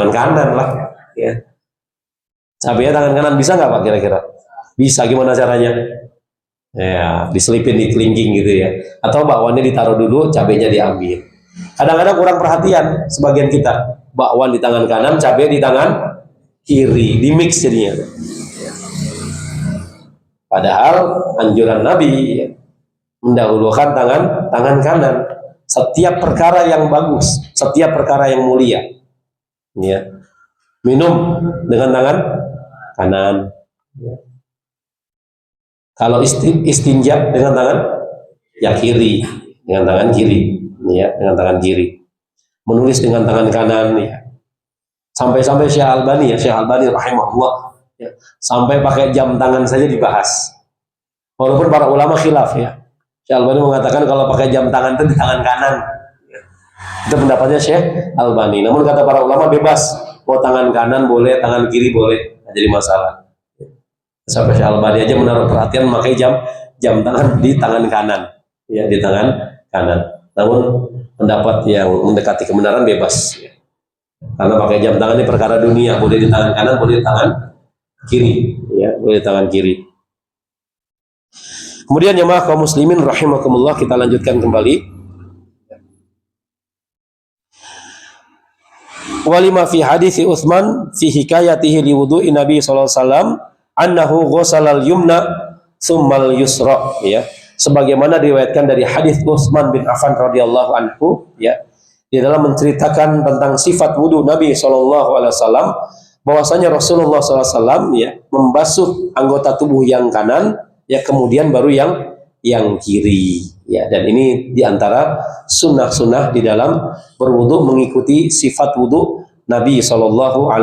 kanan lah. Ya. Cabenya tangan kanan bisa nggak Pak kira-kira? Bisa, gimana caranya? Ya, diselipin di kelingking gitu ya. Atau bakwannya ditaruh dulu, cabenya diambil. Kadang-kadang kurang perhatian sebagian kita. Bakwan di tangan kanan, cabai di tangan kiri, di mix jadinya. Padahal anjuran Nabi mendahulukan tangan kanan. Setiap perkara yang bagus, setiap perkara yang mulia. Ya. Minum dengan tangan kanan. Ya. Kalau istinja dengan tangan kiri, dengan tangan kiri, ya, dengan tangan kiri. Menulis dengan tangan kanan, ya. Sampai-sampai Syekh Albani rahimahullah, ya, sampai pakai jam tangan saja dibahas. Walaupun para ulama khilaf, ya. Syekh Albani mengatakan kalau pakai jam tangan itu di tangan kanan. Ya. Itu pendapatnya Syekh Albani. Namun kata para ulama bebas, mau tangan kanan boleh, tangan kiri boleh, tidak jadi masalah. Sampai Syekh Albani aja menaruh perhatian memakai jam tangan di tangan kanan, ya, di tangan kanan. Namun pendapat yang mendekati kebenaran bebas, ya. Karena pakai jam tangan ini perkara dunia, boleh di tangan kanan, boleh di tangan kiri, ya, boleh di tangan kiri. Kemudian jemaah kaum muslimin rahimakumullah, kita lanjutkan kembali. Walima fi hadis Utsman fi hikayatihi liwudu'i Nabi sallallahu alaihi wasallam annahu ghasalal yumna tsummal yusra, ya, sebagaimana diriwayatkan dari hadis Utsman bin Affan radhiyallahu anhu, ya, di dalam menceritakan tentang sifat wudu Nabi SAW, bahwasanya Rasulullah SAW, ya, membasuh anggota tubuh yang kanan, ya, kemudian baru yang kiri, ya. Dan ini diantara sunnah-sunnah di dalam berwudu, mengikuti sifat wudu Nabi SAW,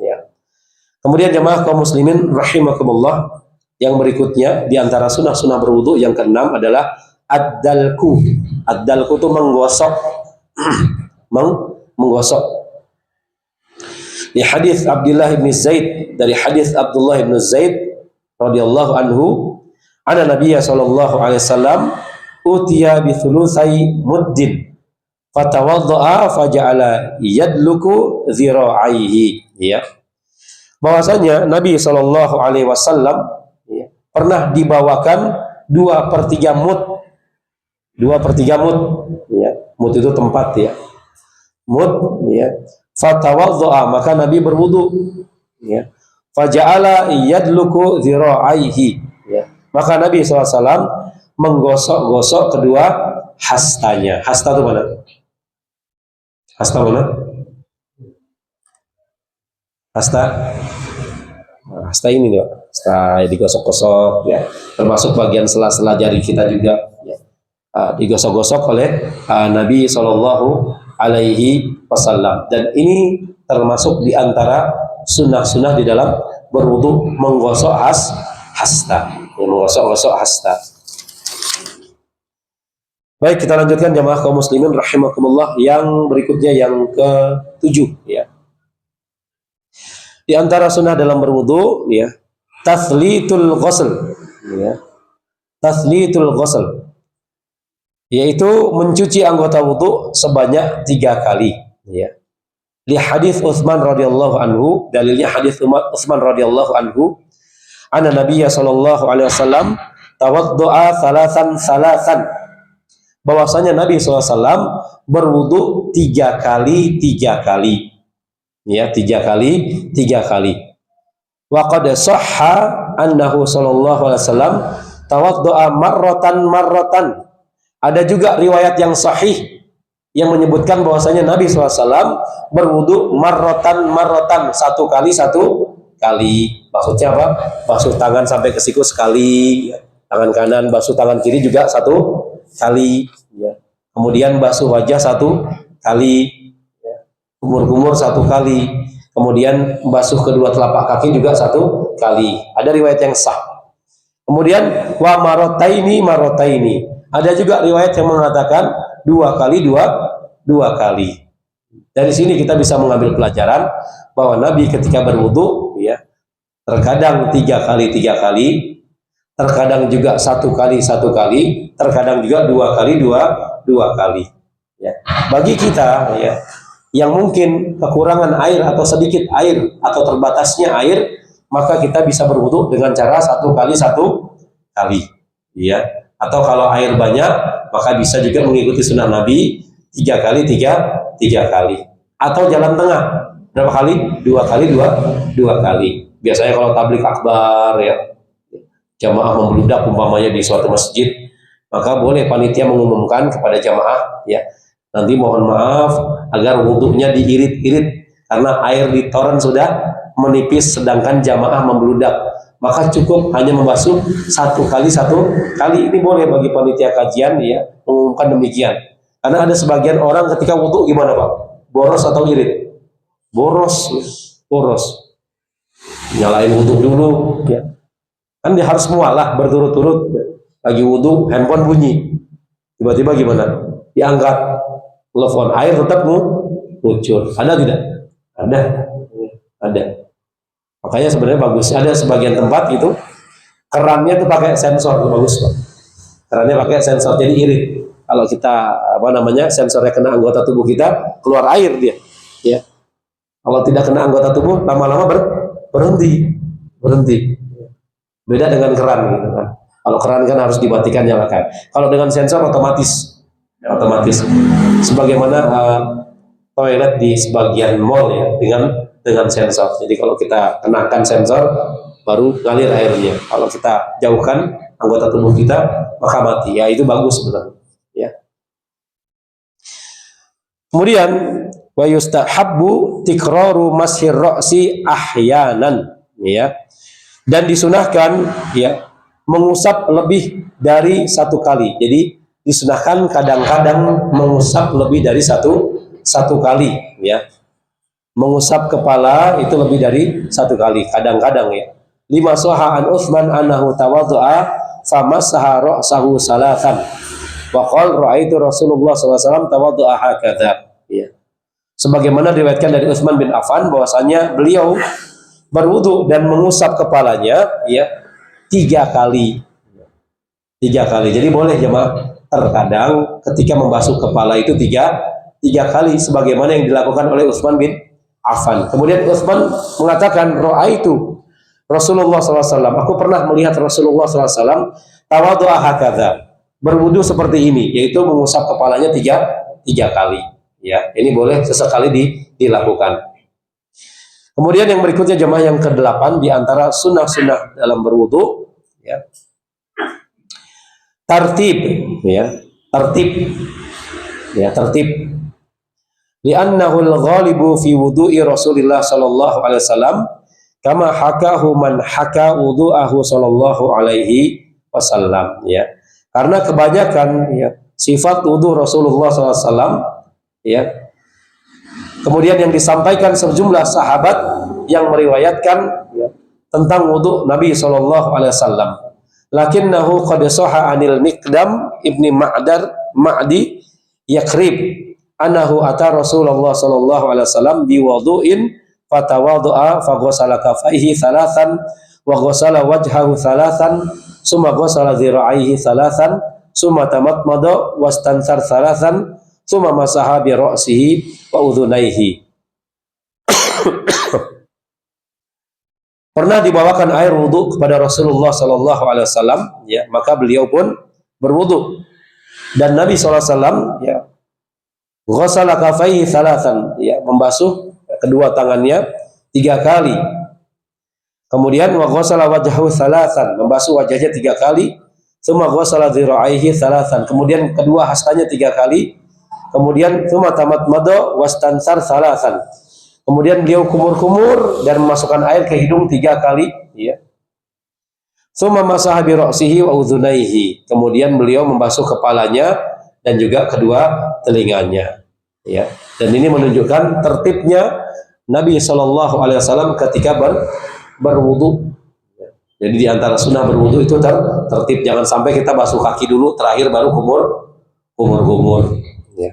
ya. Kemudian jemaah kaum muslimin rahimakumullah, yang berikutnya di antara sunnah-sunnah berwudu yang keenam adalah ad-dalku. Ad-dalku itu menggosok, menggosok. Di hadis Abdullah bin Zaid, dari hadis Abdullah bin Zaid radhiyallahu anhu, anna Nabiya sallallahu alaihi wasallam utiya bi thulutsai muddin fatawaddaa faja'ala yadluku dhira'aihi, ya. Bahwasanya Nabi sallallahu alaihi wasallam, ya, pernah dibawakan 2/3 mud. 2/3 mud, ya. Mud itu tempat, ya. Mud, ya. Fatawaddaa, maka Nabi berwudu, ya. Faja'ala yadluku dhira'aihi, ya. Maka Nabi SAW menggosok-gosok kedua hastanya. Hasta itu mana? Hasta mana? Hasta? Nah, hasta ini nih, hasta digosok-gosok, ya. Termasuk bagian sela-sela jari kita juga, ya. Digosok-gosok oleh Nabi Shallallahu Alaihi Wasallam. Dan ini termasuk di antara sunnah-sunnah di dalam berwudu, menggosok hasta, ya, menggosok-gosok hasta. Baik, kita lanjutkan jamaah kaum muslimin rahimakumullah, yang berikutnya yang ke-7, ya. Di antara sunnah dalam berwudu, ya, tathlitul ghusl, ya. Tathlitul ghusl, yaitu mencuci anggota wudu sebanyak 3 kali, ya. Di hadis Utsman radhiyallahu anhu, dalilnya hadis Utsman radhiyallahu anhu, anna Nabiyya sallallahu alaihi wasallam tawaddu'a salasan, bahwasanya Nabi SAW berwudu 3 kali 3 kali, ya, 3 kali 3 kali. Wa qad shahha annahu sallallahu alaihi wasallam tawaddu'a marratan. Ada juga riwayat yang sahih yang menyebutkan bahwasanya Nabi SAW berwudu marratan, 1 kali 1 kali. Maksudnya apa? Basuh tangan sampai ke siku sekali, ya. Tangan kanan, basuh tangan kiri juga 1 kali, ya. Kemudian basuh wajah 1 kali, ya. Kumur-kumur 1 kali, kemudian basuh kedua telapak kaki juga 1 kali. Ada riwayat yang sah. Kemudian wa marotaini, ada juga riwayat yang mengatakan 2 kali 2 kali. Dari sini kita bisa mengambil pelajaran bahwa Nabi ketika berwudu, ya, terkadang 3 kali 3 kali, terkadang juga 1 kali 1 kali, terkadang juga 2 kali 2 kali, ya. Bagi kita, ya, yang mungkin kekurangan air atau sedikit air atau terbatasnya air, maka kita bisa berwudu dengan cara 1 kali 1 kali, ya. Atau kalau air banyak, maka bisa juga mengikuti sunnah Nabi 3 kali 3 kali. Atau jalan tengah, berapa kali? 2 kali 2 kali. Biasanya kalau tablik akbar, ya, jamaah membludak umpamanya di suatu masjid, maka boleh panitia mengumumkan kepada jamaah, ya, nanti mohon maaf agar wudunya diirit-irit karena air di toren sudah menipis sedangkan jamaah membludak, maka cukup hanya membasuh 1 kali 1 kali. Ini boleh bagi panitia kajian, ya, mengumumkan demikian. Karena ada sebagian orang ketika wudu gimana, Pak? Boros atau irit? Boros, ya. Boros. Nyalain wudu dulu, ya. Kan dia harus mualah berturut-turut, lagi wudu handphone bunyi, tiba-tiba gimana? Diangkat telepon, air tetap muncul. Ada tidak? Ada. Makanya sebenarnya bagus. Ada sebagian tempat itu kerannya tuh pakai sensor, bagus, Pak. Kerannya pakai sensor, jadi irit. Kalau kita sensornya kena anggota tubuh kita, keluar air dia, ya. Kalau tidak kena anggota tubuh, lama-lama berhenti. Beda dengan keran, gitu kan. Kalau keran kan harus dimatikan, nyalakan. Kalau dengan sensor otomatis. Sebagaimana toilet di sebagian mall, ya, dengan sensor. Jadi kalau kita kenakan sensor, baru ngalir airnya. Kalau kita jauhkan anggota tubuh kita, maka mati. Ya, itu bagus sebenarnya, ya. Kemudian wa yustahabbu tikraru mashir ra'si ahyanan, ya. Dan disunahkan, ya, mengusap lebih dari 1 kali. Jadi disunahkan kadang-kadang mengusap lebih dari satu kali, ya. mengusap kepala itu lebih dari 1 kali, kadang-kadang ya. Lima sahha an Utsman annahu tawaddu'a famassaha ra'sahu salatan. Wa qala ra'aitu Rasulullah sallallahu alaihi wasallam tawaddu'a hakadha. Ya. Sebagaimana diriwayatkan dari Utsman bin Affan bahwasanya beliau berwudu dan mengusap kepalanya ya 3 kali. 3 kali. Jadi boleh jemaah terkadang ketika membasuh kepala itu tiga kali sebagaimana yang dilakukan oleh Utsman bin Affan. Kemudian Utsman mengatakan ro'aitu Rasulullah SAW. Aku pernah melihat Rasulullah SAW tawadhu'a hakadha, berwudu seperti ini, yaitu mengusap kepalanya tiga kali. Ya, ini boleh sesekali dilakukan. Kemudian yang berikutnya jemaah yang ke-8 di antara sunnah-sunnah dalam berwudu, ya. Tertib, ya, tertib. Li'annahu al-ghalibu fi wudu'i Rasulillah sallallahu alaihi wasallam kama hakahu man haka wudu'ahu sallallahu alaihi wasallam, ya. Karena kebanyakan ya sifat wudu Rasulullah sallallahu alaihi wasallam ya. Kemudian yang disampaikan sejumlah sahabat yang meriwayatkan ya, tentang wudu Nabi sallallahu alaihi wasallam. Lakinnahu qad sahha 'anil Miqdam ibni Ma'di Yakrib annahu ata Rasulullah sallallahu alaihi wasallam bi wudu'in fatawaddu'a fa ghassala kaffaihi thalathan wa ghassala wajhahu thalathan summa ghassala dhira'aihi thalathan summa tamatmada wastansar thalathan summa masaha bi ra'sihi wa udhunaihi. Pernah dibawakan air wudu kepada Rasulullah sallallahu alaihi wasallam ya, maka beliau pun berwudu dan Nabi sallallahu alaihi wasallam ya ghassala kaffaihi thalathan ya, membasuh kedua tangannya 3 kali. Kemudian wa ghassala wajhahu thalathan, membasuh wajahnya 3 kali. Tsumma ghassala dhira'aihi thalathan, kemudian kedua hastanya 3 kali. Kemudian tsumma tamatmada wastansar thalathan, kemudian beliau kumur-kumur dan memasukkan air ke hidung 3 kali ya. Tsumma masaha bi ra'sihi wa udhunaihi, kemudian beliau membasuh kepalanya dan juga kedua telinganya ya. Dan ini menunjukkan tertibnya Nabi sallallahu alaihi wasallam ketika berwudu. Jadi di antara sunnah berwudu itu tertib, jangan sampai kita basuh kaki dulu terakhir baru kumur ya.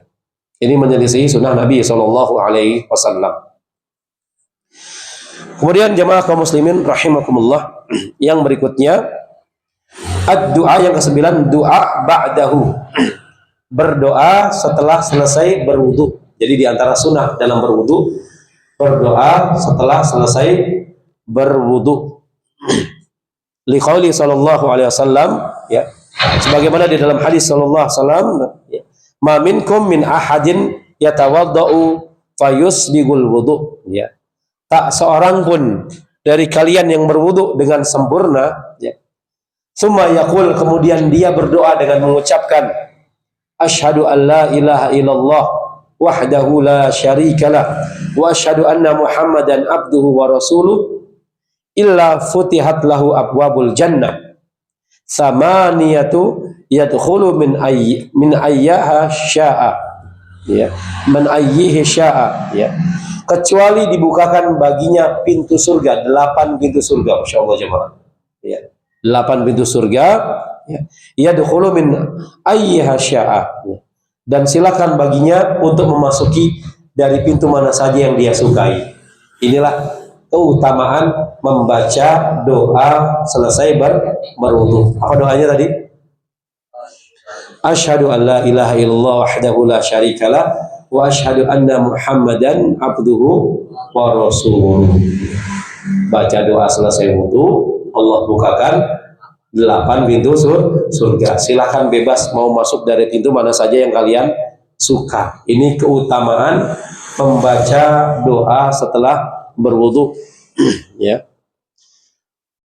Ini menyelisih sunnah Nabi sallallahu alaihi wasallam. Kemudian jemaah kaum muslimin rahimakumullah, yang berikutnya ad-du'a yang ke-9, doa ba'dahu, berdoa setelah selesai berwudu. Jadi di antara sunnah dalam berwudu, berdoa setelah selesai berwudu. Liqauli sallallahu alaihi wasallam ya, sebagaimana di dalam hadis sallallahu alaihi wasallam ya, ma minkum min ahadin yatawaddau fayusbigul wudu ya. Tak seorang pun dari kalian yang berwudu dengan sempurna ya. Summa yaqul, kemudian dia berdoa dengan mengucapkan asyhadu an la ilaha illallah wahdahu la syarikalah wa asyhadu anna Muhammadan abduhu wa rasuluh illa futihat lahu abwabul jannah thamaniyatu yadkhulu min ayyaha sya'a ya, man ayyihi sya'a ya, kecuali dibukakan baginya pintu surga, 8 pintu surga, masyaallah jemaah ya, 8 pintu surga ya, yadkhulu min ayyiha sya'a ya, dan silakan baginya untuk memasuki dari pintu mana saja yang dia sukai. Inilah keutamaan membaca doa selesai berwudu. Apa doanya tadi? Asyhadu an la ilaha illallah wahdahu la syarikalah wa asyhadu anna Muhammadan abduhu wa rasuluh. Baca doa selesai wudu, Allah bukakan 8 pintu surga. Silakan bebas mau masuk dari pintu mana saja yang kalian suka. Ini keutamaan membaca doa setelah berwudu ya.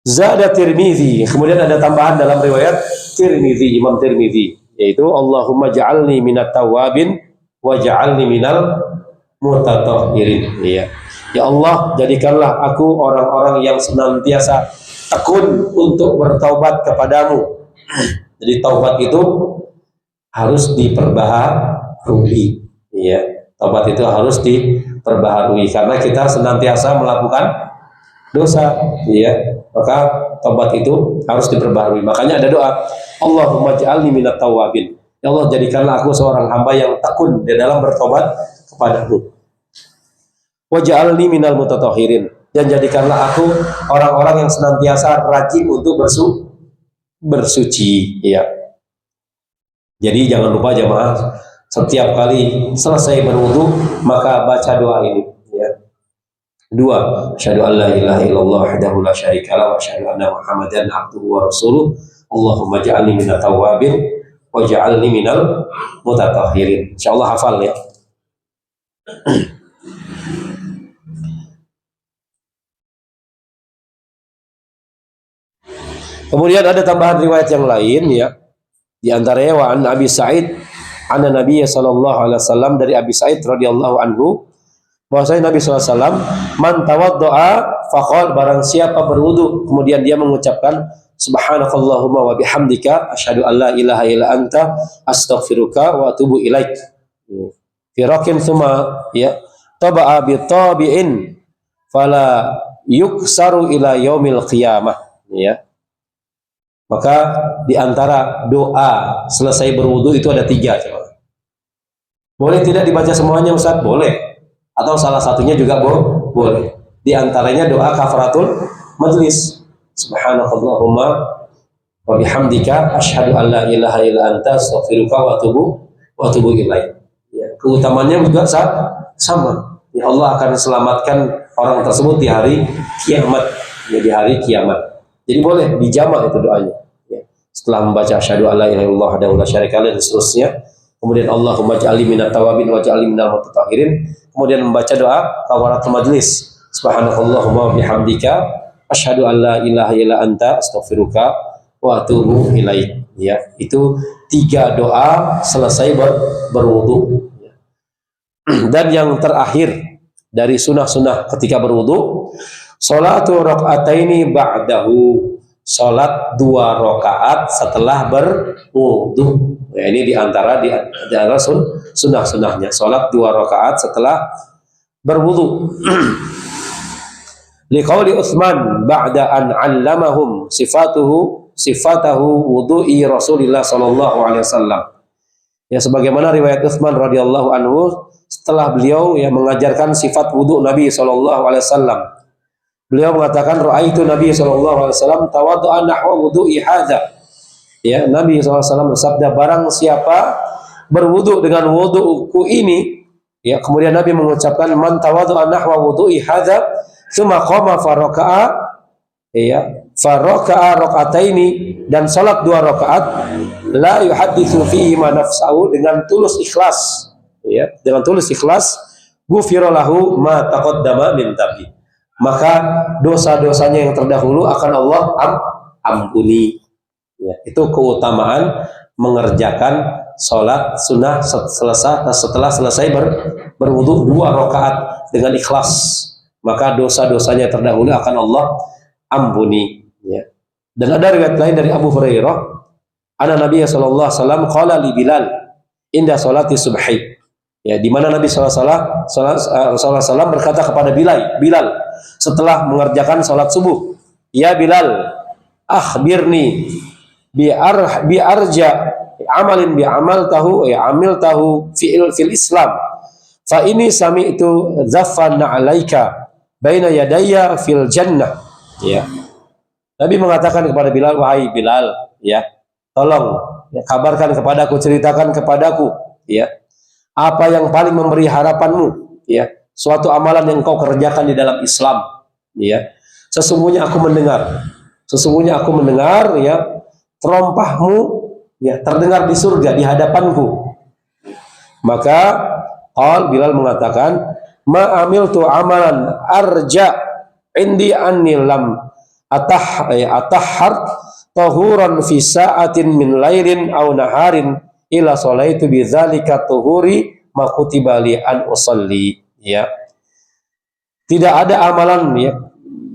Zada Tirmizi, kemudian ada tambahan dalam riwayat Tirmizi, Imam Tirmizi, yaitu Allahumma ja'alni minat tawabin wa ja'alni minal mutatahhirin ya. Ya Allah, jadikanlah aku orang-orang yang senantiasa tekun untuk bertaubat kepadamu. Jadi taubat itu harus diperbaharui ya. Taubat itu harus diperbaharui karena kita senantiasa melakukan dosa, ya. Maka tobat itu harus diperbaharui. Makanya ada doa, Allahumma ja'alni minat tawabin. Ya Allah, jadikanlah aku seorang hamba yang tekun di dalam bertobat kepadamu. Waj'alni minal mutatahhirin, dan jadikanlah aku orang-orang yang senantiasa rajin untuk bersuci, ya. Jadi jangan lupa jamaah, setiap kali selesai berwudu maka baca doa ini, ya. Dua, asyhadu an la ilaha illallah wahdahu la syarikalah wa asyhadu anna Muhammadan abduhu wa rasuluh. Allahumma ja'alni minat tawabin waj'alni minal mutatahhirin. Insyaallah hafal, ya. Kemudian ada tambahan riwayat yang lain, ya. Di antaranya wa an Abi Sa'id anna Nabiy sallallahu alaihi wasallam, dari Abi Sa'id radhiyallahu anhu bahwasanya Nabi sallallahu alaihi wasallam, man tawaddoa faqala, barang siapa berwudu kemudian dia mengucapkan subhanakallahumma wa bihamdika asyhadu an la ilaha illa anta astaghfiruka wa atubu ilaik. Firakin tsumma, ya, taba'a bi tabi'in fala yuksaru ila yaumil qiyamah, ya. Maka di antara doa selesai berwudu itu ada 3. Boleh tidak dibaca semuanya, Ustaz? Boleh. Atau salah satunya juga boleh. Di antaranya doa kafaratul majlis. Subhanakallahumma wa bihamdika asyhadu an la ilaha illa anta astaghfiruka wa atubu ilaik. Ya, keutamaannya juga sama. Ya, Allah akan selamatkan orang tersebut di hari kiamat. Ya, di hari kiamat. Jadi boleh dijamak itu doanya, ya. Setelah membaca asyhadu alla ilaha illallah wahdahu la syarikalah dan seterusnya, kemudian Allahumma ja'alni minat tawabin wa ja'alni minal mutatahhirin, kemudian membaca doa kafaratul majlis, subhanakallahumma bihamdika asyhadu an la ilaha illa anta astaghfiruka wa atubu ilaik, ya. Itu 3 doa selesai berwudu, ya. Dan yang terakhir dari sunah-sunah ketika berwudu, sholatu rakaataini ba'dahu, sholat 2 rakaat setelah berwudu. Ya, ini diantara sunnah-sunnahnya, sholat 2 rakaat setelah berwudu. Liqauli Utsman ba'da an 'allamahum sifatahu wudu'i Rasulillah sallallahu alaihi wasallam. Ya, sebagaimana riwayat Utsman radhiyallahu anhu, setelah beliau yang mengajarkan sifat wudu Nabi sallallahu alaihi wasallam. Beliau mengatakan ra'aitu Nabi sallallahu alaihi wasallam tawaddu'a nahwa wudu'i hadza. Ya, Nabi sallallahu alaihi wasallam bersabda, barang siapa berwudu dengan wudu'ku ini, ya, kemudian Nabi mengucapkan man tawaddu'a nahwa wudu'i hadza tsumma qama faraka'a, ya, faraka'a rakaataini, dan salat 2 rakaat, la yuhadditsu fihi ma nafsahu, dengan tulus ikhlas, ya, dengan tulus ikhlas, ghufira lahu ma taqaddama min dhanbi, maka dosa-dosanya yang terdahulu akan Allah ampuni. Ya, itu keutamaan mengerjakan sholat sunnah setelah selesai berwudu 2 rakaat dengan ikhlas, maka dosa-dosanya terdahulu akan Allah ampuni, ya. Dan ada riwayat lain dari Abu Hurairah, anna Nabi sallallahu alaihi wasallam qala li Bilal inda sholati subhi, ya, di mana Nabi sallallahu alaihi wasallam berkata kepada Bilal setelah mengerjakan salat subuh, ya Bilal, akhbirni bi arja amalin bi amil tahu fil Islam, fa ini sami'tu zaffan 'alaika baina yadayya fil jannah, ya. Nabi mengatakan kepada Bilal, wahai Bilal, ya, tolong, ya, kabarkan kepadaku, ceritakan kepadaku, ya, apa yang paling memberi harapanmu, ya, suatu amalan yang kau kerjakan di dalam Islam, ya. Sesungguhnya aku mendengar, ya, terompahmu, ya, terdengar di surga di hadapanku. Maka Bilal mengatakan, ma amiltu amalan arja indi anni lam atahhar tahuran fi sa'atin min lailin aw naharin ila salaitu bidzalika tuhuri ma kutiba li an usalli, ya. Tidak ada amalan, ya,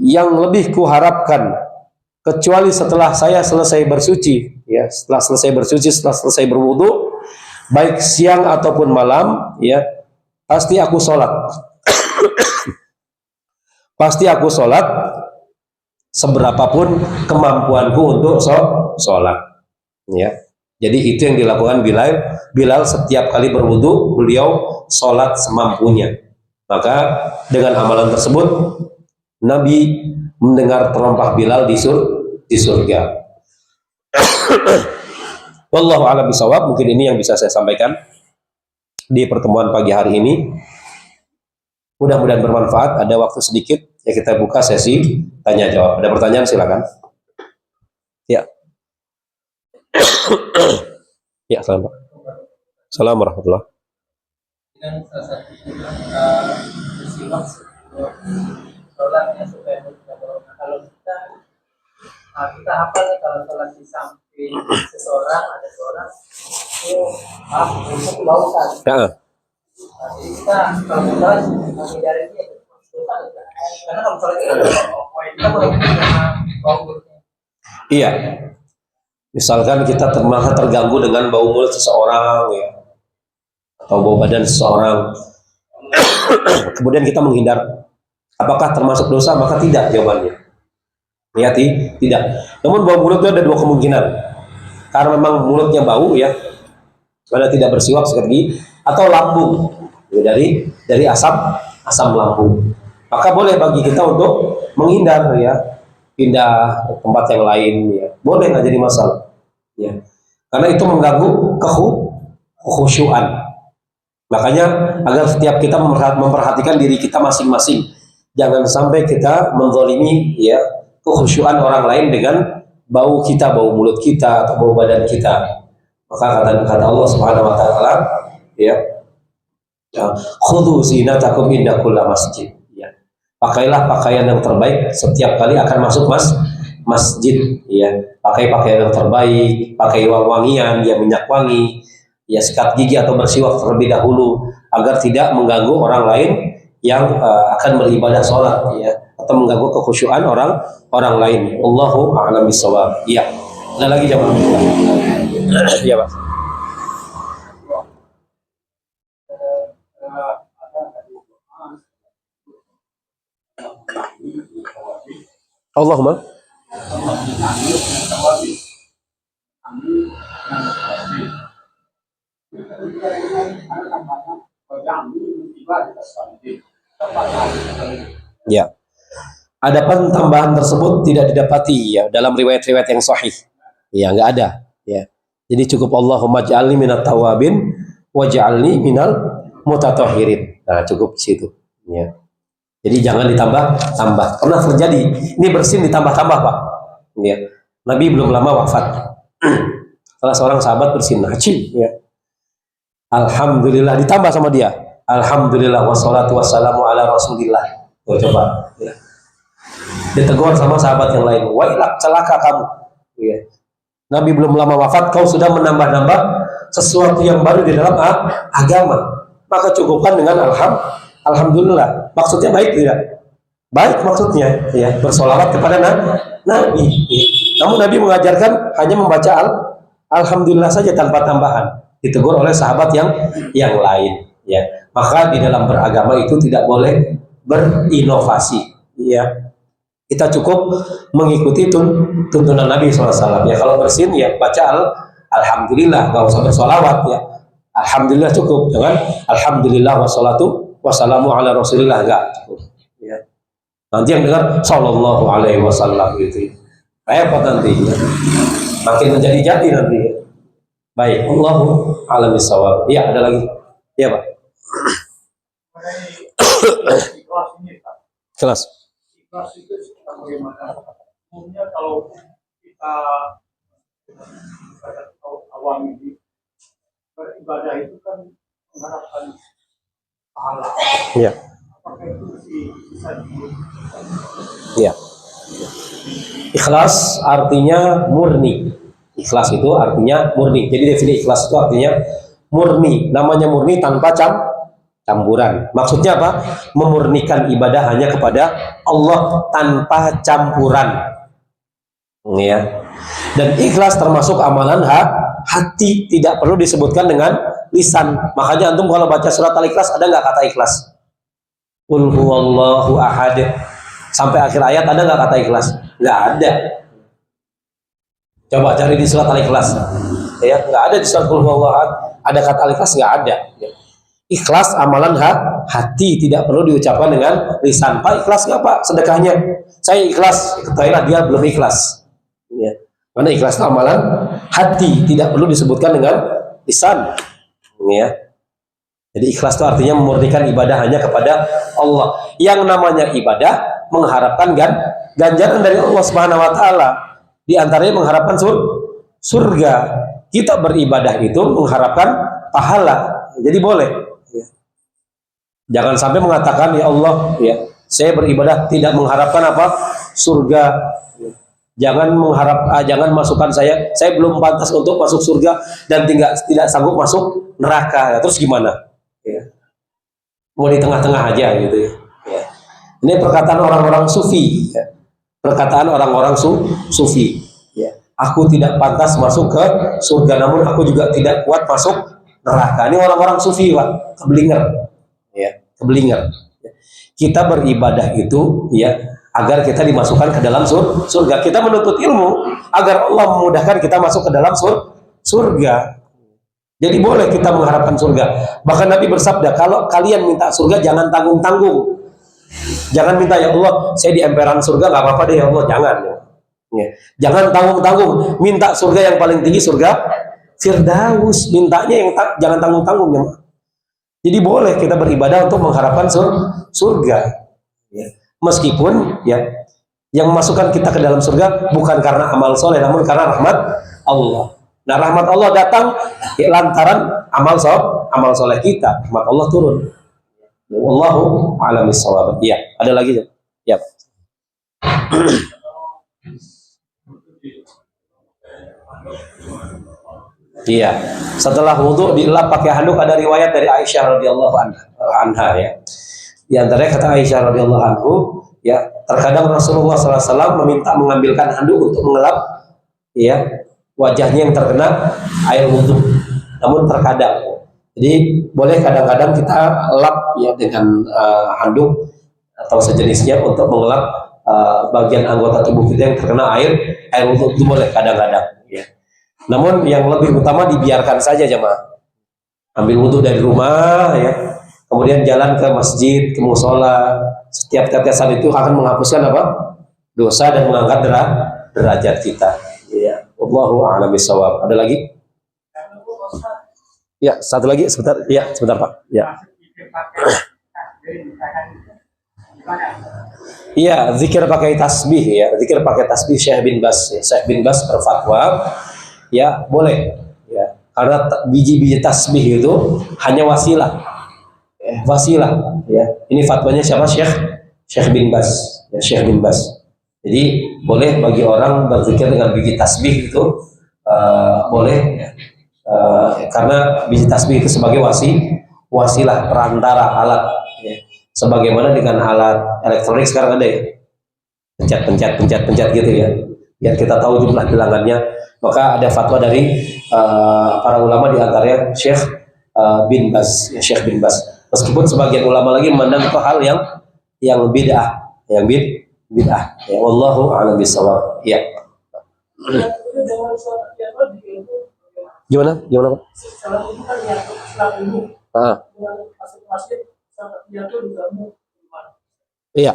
yang lebih kuharapkan kecuali setelah saya selesai bersuci, ya, setelah selesai berwudu, baik siang ataupun malam, ya, pasti aku sholat. pasti aku sholat seberapapun kemampuanku untuk sholat. Ya. Jadi itu yang dilakukan Bilal. Bilal setiap kali berwudu beliau sholat semampunya. Maka dengan amalan tersebut Nabi mendengar terompah Bilal di surga. Wallahu a'lam bishawab. Mungkin ini yang bisa saya sampaikan di pertemuan pagi hari ini. Mudah-mudahan bermanfaat. Ada waktu sedikit ya, kita buka sesi tanya jawab. Ada pertanyaan silakan. Ya. Ya, salam. Assalamualaikum warahmatullahi. Dengan salah satu bersiwak sholatnya supaya tidak berorang. Kalau kita hafal nih, kalau sholat di samping seseorang, ada seorang itu untuk lautan. Ya. Jadi kita kalau sholat menghindari dia karena kalau sholat kita boleh bau mulutnya. Iya. Misalkan kita merasa terganggu dengan bau mulut seseorang, ya, atau bau badan seseorang, kemudian kita menghindar, apakah termasuk dosa? Maka tidak jawabannya. Lihat, tidak. Namun bau mulut itu ada dua kemungkinan. Karena memang mulutnya bau, ya, karena tidak bersiwak sikat gigi, atau lambung, ya, dari asam lambung. Maka boleh bagi kita untuk menghindar, ya, pindah ke tempat yang lain, ya, boleh, nggak jadi masalah, ya, karena itu mengganggu kekhusyuan. Makanya agar setiap kita memperhatikan diri kita masing-masing, jangan sampai kita menzalimi, ya, kekhusyuan orang lain dengan bau kita, bau mulut kita, atau bau badan kita. Maka kata Allah Subhanahu Wa Taala, ya, khudhu zinatakum inda kulli masjid. Pakailah pakaian yang terbaik setiap kali akan masuk masjid, ya. Pakai pakaian yang terbaik, pakai wangian, ya, minyak wangi, ya, sikat gigi atau bersiwak terlebih dahulu agar tidak mengganggu orang lain yang akan beribadah sholat, ya, atau mengganggu kekhusyuan orang lain. Allahu a'lam bishawab. Iya. Ada lagi jamaah? Iya, Pak. Allahumma ya. Adapun tambahan tersebut tidak didapati, ya, dalam riwayat-riwayat yang sahih. Ya, nggak ada, ya. Jadi cukup Allahumma ja'alni minat tawabin wa ja'alni minal mutatahhirin. Nah, cukup situ, ya. Jadi jangan ditambah-tambah. Pernah terjadi, ini bersin ditambah-tambah, Pak. Ya. Nabi belum lama wafat. Salah seorang sahabat bersin haji, ya. Alhamdulillah, ditambah sama dia. Alhamdulillah wassalatu wassalamu ala rasulillah. Oh, coba, ya. Ditegur sama sahabat yang lain. Wailak, celaka kamu. Ya. Nabi belum lama wafat, kau sudah menambah-nambah sesuatu yang baru di dalam agama. Maka cukupkan dengan alhamdulillah. Maksudnya baik tidak? Baik maksudnya, ya, bersolawat kepada Nabi. Ya. Namun Nabi mengajarkan hanya membaca alhamdulillah saja tanpa tambahan. Ditegur oleh sahabat yang lain. Ya. Maka di dalam beragama itu tidak boleh berinovasi. Ya. Kita cukup mengikuti tuntunan Nabi SAW. Ya, kalau bersin, ya, baca alhamdulillah, nggak usah bersolawat, ya. Alhamdulillah cukup, jangan alhamdulillah wassalatu wassalamu ala rasulillah, enggak cukup, ya. Nanti yang dengar sallallahu alaihi wasallam gitu, repot nanti, ya. Makin menjadi-jadi nanti, ya. Baik, Allahu a'lam bishawab. Ya, ada lagi, ya, Pak. Kelas. Ikhlas itu bagaimana? Umumnya kalau kita awam ini beribadah itu kan mengharapkan pahala. Ya. Apakah itu bisa Ya. Ikhlas artinya murni. Ikhlas itu artinya murni. Jadi definisi ikhlas itu artinya murni. Namanya murni tanpa campuran. Maksudnya apa? Memurnikan ibadah hanya kepada Allah tanpa campuran. Ya. Dan ikhlas termasuk amalan hati, tidak perlu disebutkan dengan lisan. Makanya antum kalau baca surat Al-Ikhlas ada nggak kata ikhlas? Qul huwallahu ahad. Sampai akhir ayat ada nggak kata ikhlas? Nggak ada. Coba cari di surat Al-Ikhlas. Ya, nggak ada di surat Qul Huwallahu Ahad. Ada kata Al-Ikhlas? Nggak ada. Ya. Ikhlas amalan hati, tidak perlu diucapkan dengan lisan. Pak, ikhlas nggak Pak sedekahnya? Saya ikhlas. Ketahuilah dia belum ikhlas. Ya. Karena ikhlas itu amalan hati, tidak perlu disebutkan dengan lisan. Ya. Jadi ikhlas itu artinya memurnikan ibadah hanya kepada Allah. Yang namanya ibadah mengharapkan ganjaran dari Allah Subhanahu wa taala. Di antaranya mengharapkan surga. Kita beribadah itu mengharapkan pahala. Jadi boleh. Ya. Jangan sampai mengatakan ya Allah, ya, saya beribadah tidak mengharapkan apa? Surga. Jangan jangan masukkan saya belum pantas untuk masuk surga dan tidak sanggup masuk neraka. Ya, terus gimana? Ya. Mau di tengah-tengah aja gitu ya. Ya. Ini perkataan orang-orang sufi. Ya. Perkataan orang-orang sufi. Ya. Aku tidak pantas masuk ke surga, namun aku juga tidak kuat masuk neraka. Ini orang-orang sufi, Pak. Keblinger. Ya. Keblinger. Ya. Kita beribadah itu, ya, agar kita dimasukkan ke dalam surga. Kita menuntut ilmu agar Allah memudahkan kita masuk ke dalam surga. Jadi boleh kita mengharapkan surga. Bahkan Nabi bersabda, kalau kalian minta surga jangan tanggung-tanggung. Jangan minta ya Allah, saya di emperan surga nggak apa-apa deh ya Allah, jangan. Ya. Jangan tanggung-tanggung. Minta surga yang paling tinggi, surga Firdaus. Mintanya yang jangan tanggung-tanggung. Ya. Jadi boleh kita beribadah untuk mengharapkan surga. Ya. Meskipun ya yang memasukkan kita ke dalam surga bukan karena amal soleh, namun karena rahmat Allah. Nah, rahmat Allah datang ya, lantaran amal soleh kita. Rahmat Allah turun. Wallahu a'lam bishawab. Iya, ada lagi ya? Ya. Iya. Setelah wudhu dielap pakai handuk, ada riwayat dari Aisyah radhiyallahu anha ya. Di antaranya kata Aisyah radhiyallahu anhu, ya, terkadang Rasulullah SAW meminta mengambilkan handuk untuk mengelap ya wajahnya yang terkena air wudhu. Namun terkadang, jadi boleh kadang-kadang kita lap ya dengan handuk atau sejenisnya untuk mengelap bagian anggota tubuh kita yang terkena air wudhu, itu boleh kadang-kadang. Ya. Namun yang lebih utama dibiarkan saja jemaah. Ambil wudhu dari rumah, ya, kemudian jalan ke masjid, ke musola. Setiap tetesan itu akan menghapuskan apa? Dosa dan mengangkat derajat kita. Ya. Wallahu a'lam bishawab. Ada lagi? Ya, satu lagi sebentar. Ya, sebentar Pak. Ya. Iya, zikir pakai tasbih ya. Zikir pakai tasbih Syekh bin Bas. Ya. Syekh bin Bas berfatwa, ya boleh. Ya. Karena biji-biji tasbih itu hanya wasilah. Wasilah. Ya. Ini fatwanya siapa? Syekh bin Bas. Ya, Syekh bin Bas. Jadi boleh bagi orang berzikir dengan biji tasbih itu boleh ya. Karena biji tasbih itu sebagai wasilah, perantara, alat ya. Sebagaimana dengan alat elektronik sekarang ada ya, pencet gitu ya, biar kita tahu jumlah bilangannya. Maka ada fatwa dari para ulama, di antaranya Syekh bin Bas ya, Syekh bin Bas. Meskipun sebagian ulama lagi memandang itu hal yang bid'ah, bid'ah. Ya, wallahu a'lam bishawab. Ya. Gimana Pak? Iya.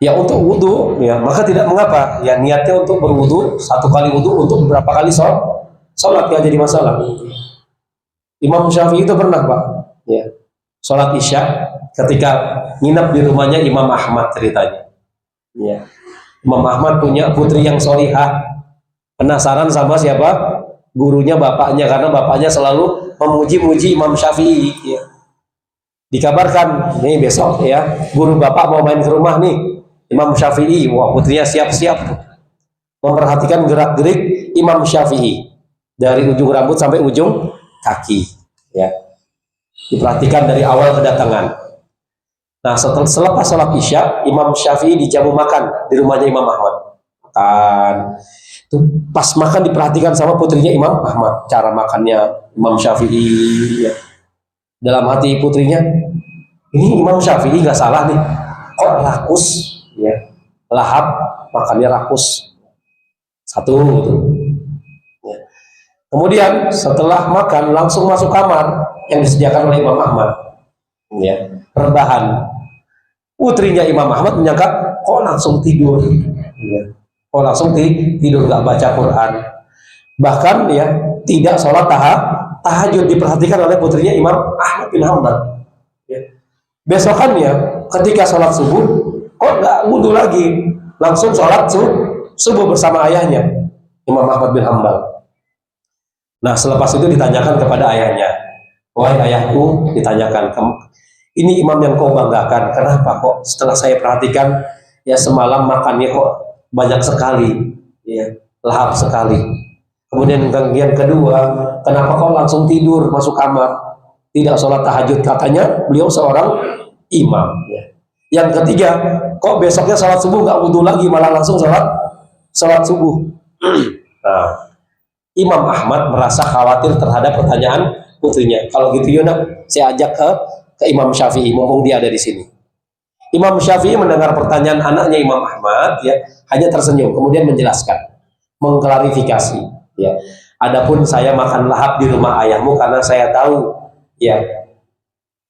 Ya, untuk wudhu ya maka tidak mengapa ya, niatnya untuk berwudhu satu kali wudhu untuk beberapa kali sholat ya, jadi masalah. Imam Syafi'i itu pernah Pak ya, sholat isya ketika nginap di rumahnya Imam Ahmad ceritanya ya. Imam Ahmad punya putri yang solihah, penasaran sama siapa gurunya, bapaknya, karena bapaknya selalu memuji-muji Imam Syafi'i ya. Dikabarkan nih besok ya guru bapak mau main ke rumah nih Imam Syafi'i. Wah, putrinya siap-siap memperhatikan gerak-gerik Imam Syafi'i dari ujung rambut sampai ujung kaki ya, diperhatikan dari awal kedatangan. Nah, selepas sholat isya Imam Syafi'i dijamu makan di rumahnya Imam Ahmad. Makan tuh, pas makan diperhatikan sama putrinya Imam Ahmad, cara makannya Imam Syafi'i ya. Dalam hati putrinya, ini Imam Syafi'i nggak salah nih, kok rakus, ya, lahap, makannya rakus. Satu, gitu. Ya. Kemudian setelah makan langsung masuk kamar yang disediakan oleh Imam Ahmad, ya, rebahan. Putrinya Imam Ahmad menyangka kok langsung tidur, ya. Kok langsung tidur, nggak baca Quran, bahkan ya tidak sholat tahajud. Diperhatikan oleh putrinya Imam Ahmad bin Hanbal. Ya. Besokannya ketika sholat subuh kok nggak wudhu lagi, langsung sholat subuh bersama ayahnya Imam Ahmad bin Hanbal. Nah selepas itu ditanyakan kepada ayahnya, wahai ayahku, ditanyakan, ini imam yang kau banggakan, kenapa kok setelah saya perhatikan ya semalam makannya kok banyak sekali, ya, lahap sekali. Kemudian yang kedua, kenapa kau langsung tidur masuk kamar, tidak sholat tahajud? Katanya beliau seorang imam. Ya. Yang ketiga, kok besoknya sholat subuh nggak wudhu lagi, malah langsung sholat subuh. Nah, Imam Ahmad merasa khawatir terhadap pertanyaan putrinya. Kalau gitu Yuna, saya ajak ke Imam Syafi'i, mumpung dia ada di sini. Imam Syafi'i mendengar pertanyaan anaknya Imam Ahmad, ya, hanya tersenyum, kemudian menjelaskan, mengklarifikasi. Ya, adapun saya makan lahap di rumah ayahmu karena saya tahu, ya,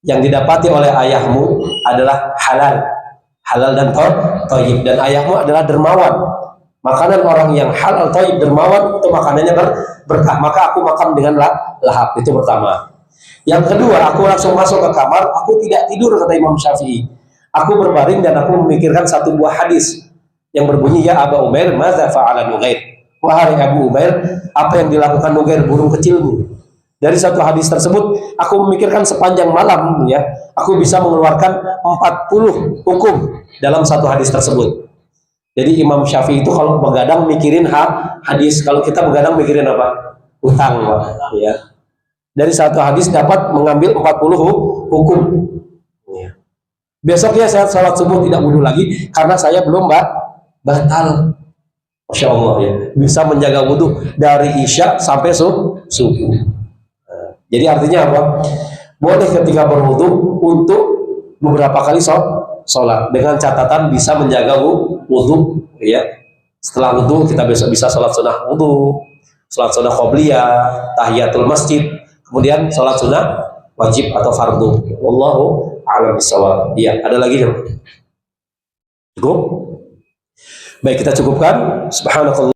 yang didapati oleh ayahmu adalah halal dan thayyib, dan ayahmu adalah dermawan. Makanan orang yang halal, thayyib, dermawan itu makanannya berkah, maka aku makan dengan lahap. Itu pertama. Yang kedua, aku langsung masuk ke kamar, aku tidak tidur, kata Imam Syafi'i. Aku berbaring dan aku memikirkan satu buah hadis yang berbunyi, ya Aba Umair, madza fa'ala Nugair. Wahai Abu Umair, apa yang dilakukan Nugair, burung kecilmu? Dari satu hadis tersebut, aku memikirkan sepanjang malam, ya, aku bisa mengeluarkan 40 hukum dalam satu hadis tersebut. Jadi Imam Syafi'i itu kalau begadang mikirin hadis, kalau kita begadang mikirin apa? Utang, ya. Dari satu hadis dapat mengambil 40 hukum. Ya. Besoknya saya sholat subuh tidak wudhu lagi karena saya belum batal. Masya Allah, ya, bisa menjaga wudhu dari isya sampai subuh. Nah, jadi artinya apa? Boleh ketika berwudhu untuk beberapa kali sholat dengan catatan bisa menjaga wudhu, ya. Setelah wudhu kita besok bisa sholat sunnah wudhu, sholat sunnah qobliyah, tahiyatul masjid, kemudian sholat sunnah wajib atau fardu. Wallahu a'lam bishawab. Iya, ada lagi cukup? Baik, kita cukupkan. Subhanakallah.